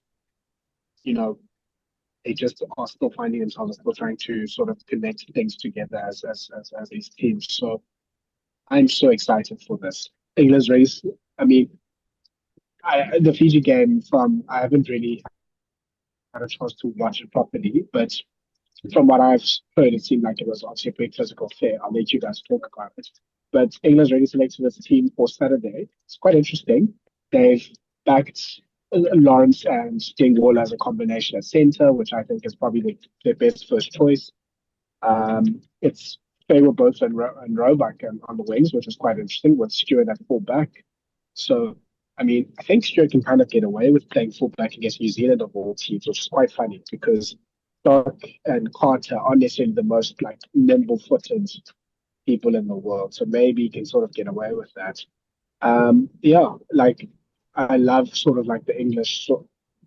you know, they just are still finding themselves, still trying to sort of connect things together as these teams. So I'm so excited for this England's race. I mean, the Fiji game I haven't really had a chance to watch it properly, but from what I've heard, it seemed like it was obviously a pretty physical affair. I'll let you guys talk about it. But England's already selected as a team for Saturday. It's quite interesting. They've backed Lawrence and Dingwall as a combination at centre, which I think is probably their best first choice. It's Faber both and Roebuck on the wings, which is quite interesting, with Stewart at full back. So, I mean, I think Stewart can kind of get away with playing full back against New Zealand of all teams, which is quite funny because Stark and Carter aren't necessarily the most like nimble-footed people in the world. So maybe he can sort of get away with that. Yeah, like I love sort of like the English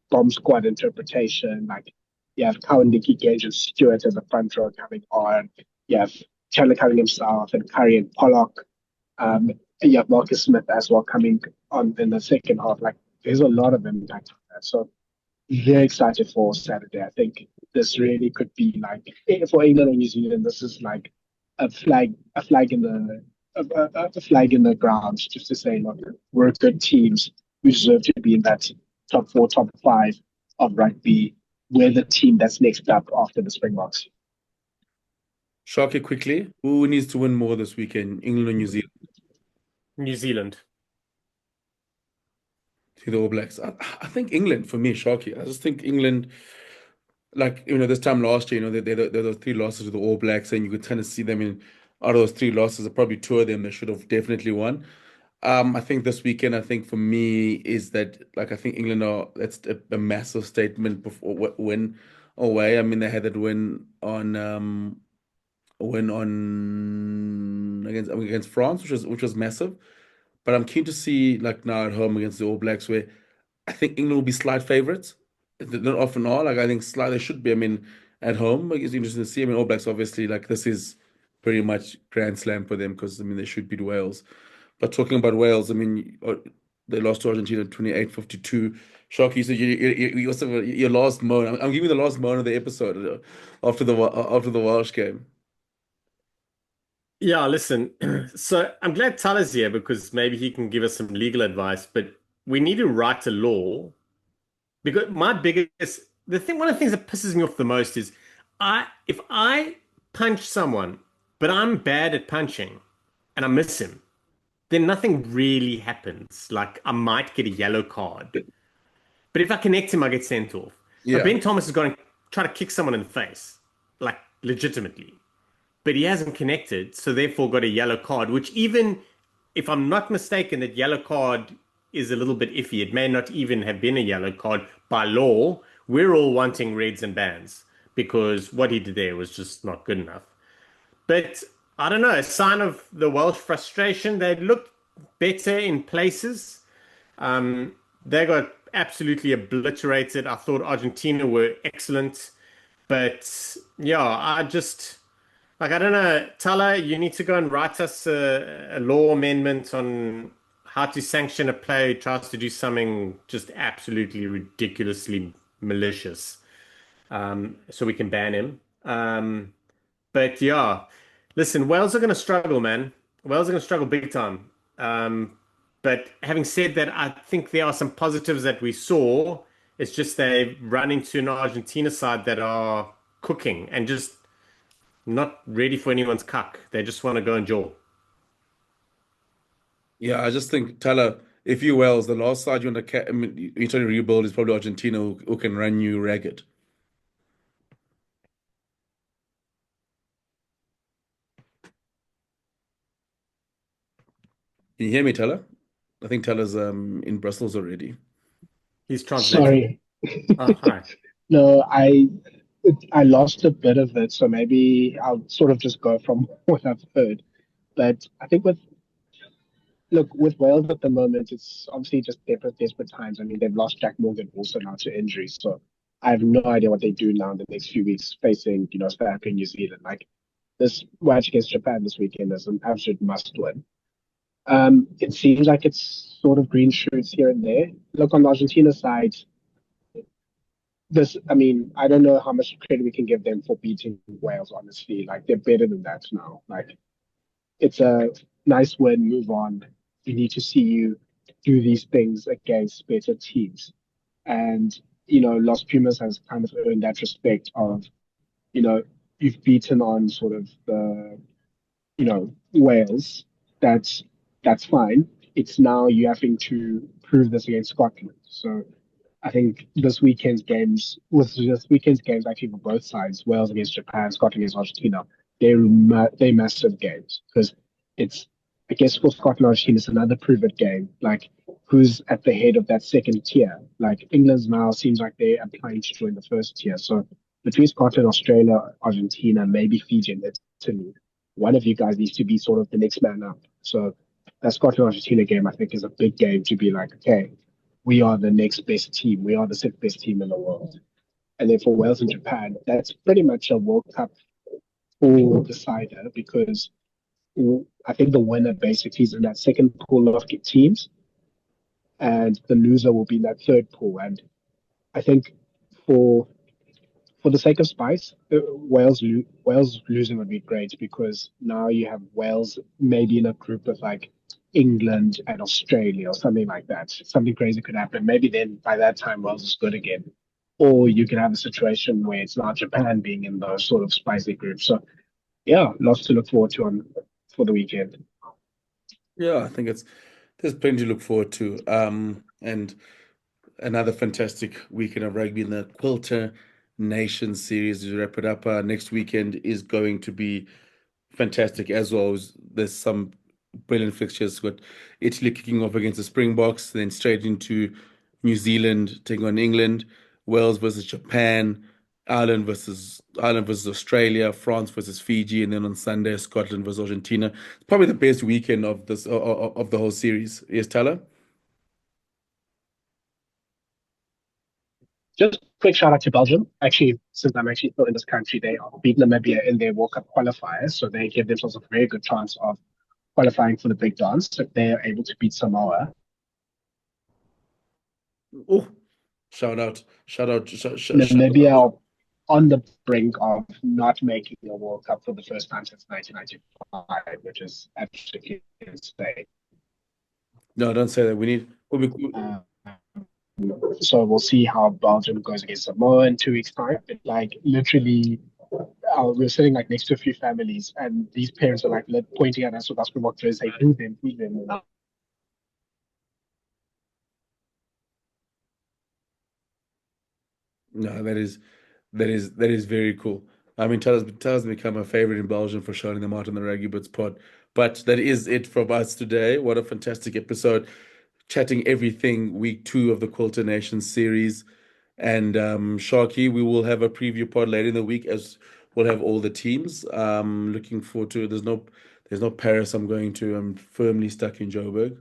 bomb squad interpretation. Like you have Cowan, Nicky Gage, and Stewart as a front row coming on. You have Chandler coming himself and Curry and Pollock. Um, you have Marcus Smith as well coming on in the second half. Like there's a lot of impact on that. So very excited for Saturday. I think this really could be like for England or New Zealand. This is like a flag in a flag in the grounds, just to say, look, we're good teams. We deserve to be in that top four, top five of rugby. We're the team that's next up after the Springboks. Sharky, quickly. Who needs to win more this weekend? England or New Zealand? New Zealand. To the All Blacks. I think England for me, Sharky. I just think England, like this time last year, there were three losses to the All Blacks, and you could kind of see them in out of those three losses, probably two of them they should have definitely won. I think this weekend, I think for me is that like I think England are that's a massive statement before win away. I mean they had that win on against France, which was massive. But I'm keen to see like now at home against the All Blacks where I think England will be slight favorites. They don't often are. Like I think slight they should be. I mean, at home, like, it's interesting to see. I mean, All Blacks obviously like this is pretty much grand slam for them because I mean they should beat Wales. But talking about Wales, I mean they lost to Argentina 28-52. Shocky, so you also have your last moan. I'm giving you the last moan of the episode after the Welsh game. Yeah, listen. So I'm glad Thala's here because maybe he can give us some legal advice, but we need to write a law because one of the things that pisses me off the most is if I punch someone, but I'm bad at punching and I miss him, then nothing really happens. Like I might get a yellow card, but if I connect him, I get sent off. But Yeah. Ben Thomas is going to try to kick someone in the face, like legitimately. But he hasn't connected, so therefore got a yellow card, which even if I'm not mistaken, that yellow card is a little bit iffy. It may not even have been a yellow card by law. We're all wanting reds and bans because what he did there was just not good enough. But I don't know, a sign of the Welsh frustration. They looked better in places. They got absolutely obliterated. I thought Argentina were excellent. But yeah, I don't know, Thala, you need to go and write us a law amendment on how to sanction a player who tries to do something just absolutely ridiculously malicious, so we can ban him. But yeah, listen, Wales are going to struggle, man. Wales are going to struggle big time. Um, but having said that, I think there are some positives that we saw. It's just they run into an Argentina side that are cooking and just not ready for anyone's cuck. They just want to go and jaw. Yeah, I just think Thala, if you Wales, the last side you want to I mean, you're trying to rebuild is probably Argentina who can run you ragged. Can you hear me, Thala? I think Thala's in Brussels already. He's translating. Sorry. Oh, hi. No, I lost a bit of it, so maybe I'll sort of just go from what I've heard. But I think with Wales at the moment, it's obviously just desperate times. I mean, they've lost Jack Morgan also now to injuries, so I have no idea what they do now in the next few weeks, facing South Africa and New Zealand. Like this match against Japan this weekend is an absolute must win. It seems like it's sort of green shoots here and there. Look on the Argentina side, I mean, I don't know how much credit we can give them for beating Wales, honestly. Like, they're better than that now. Like, it's a nice win, move on. We need to see you do these things against better teams. And, Los Pumas has kind of earned that respect of, you know, you've beaten on sort of Wales. That's that's fine. It's now you having to prove this against Scotland. So I think this weekend's games actually for both sides, Wales against Japan, Scotland against Argentina, they're massive games because it's I guess for Scotland and Argentina it's another prove it game. Like who's at the head of that second tier? Like England's now seems like they're applying to join the first tier. So between Scotland, Australia, Argentina, maybe Fiji and Italy, one of you guys needs to be sort of the next man up. So that Scotland Argentina game I think is a big game to be like, okay, we are the next best team. We are the sixth best team in the world. And then for Wales and Japan, that's pretty much a World Cup all decider because I think the winner basically is in that second pool of teams, and the loser will be in that third pool. And I think for for the sake of spice, Wales losing would be great because now you have Wales maybe in a group with like England and Australia or something like that. Something crazy could happen. Maybe then by that time Wales is good again. Or you can have a situation where it's not Japan being in those sort of spicy groups. So yeah, lots to look forward to on for the weekend. Yeah, I think there's plenty to look forward to. And another fantastic weekend of rugby in the Quilter Nations series to wrap it up. Next weekend is going to be fantastic as well. There's some brilliant fixtures. Got Italy kicking off against the Springboks, then straight into New Zealand taking on England, Wales versus Japan, Ireland versus Australia, France versus Fiji, and then on Sunday Scotland versus Argentina. It's probably the best weekend of this of the whole series. Yes, Tyler? Just quick shout out to Belgium. Actually, since I'm actually still in this country, they beat Namibia in their World Cup qualifiers, so they give themselves a very good chance of qualifying for the big dance if they are able to beat Samoa. Oh, shout out, shout out, shout, shout, shout Namibia out. on the brink of not making a World Cup for the first time since 1995, which is absolutely insane. No, don't say that. Uh, so we'll see how Belgium goes against Samoa in 2 weeks' time. But like literally, we're sitting like next to a few families, and these parents are like pointing at us with our Springbok jerseys, saying, "Do them." No, that is very cool. I mean, Thala's become a favorite in Belgium for shouting them out on the Rugby Bits pod. But that is it from us today. What a fantastic episode. Chatting everything week 2 of the Quilter Nations series. And Sharky, we will have a preview pod later in the week as we'll have all the teams. Looking forward to it. There's no Paris I'm going to. I'm firmly stuck in Joburg.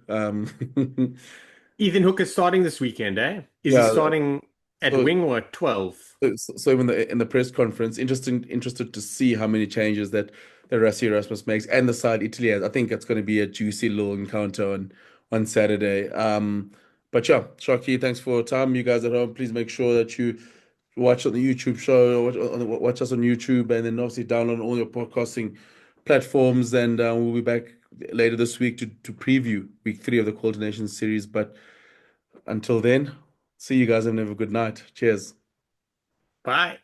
Ethan Hooker starting this weekend, eh? Is he Yeah, starting at so wing or at 12? so in the press conference, interested to see how many changes that Rassie Erasmus makes and the side Italy has. I think it's going to be a juicy little encounter on Saturday. But yeah, Sharky, thanks for your time. You guys at home, please make sure that you watch on the YouTube show, watch us on YouTube, and then obviously download all your podcasting platforms. And we'll be back later this week to preview week 3 of the Quilter Nations series. But until then, see you guys and have a good night. Cheers. Bye.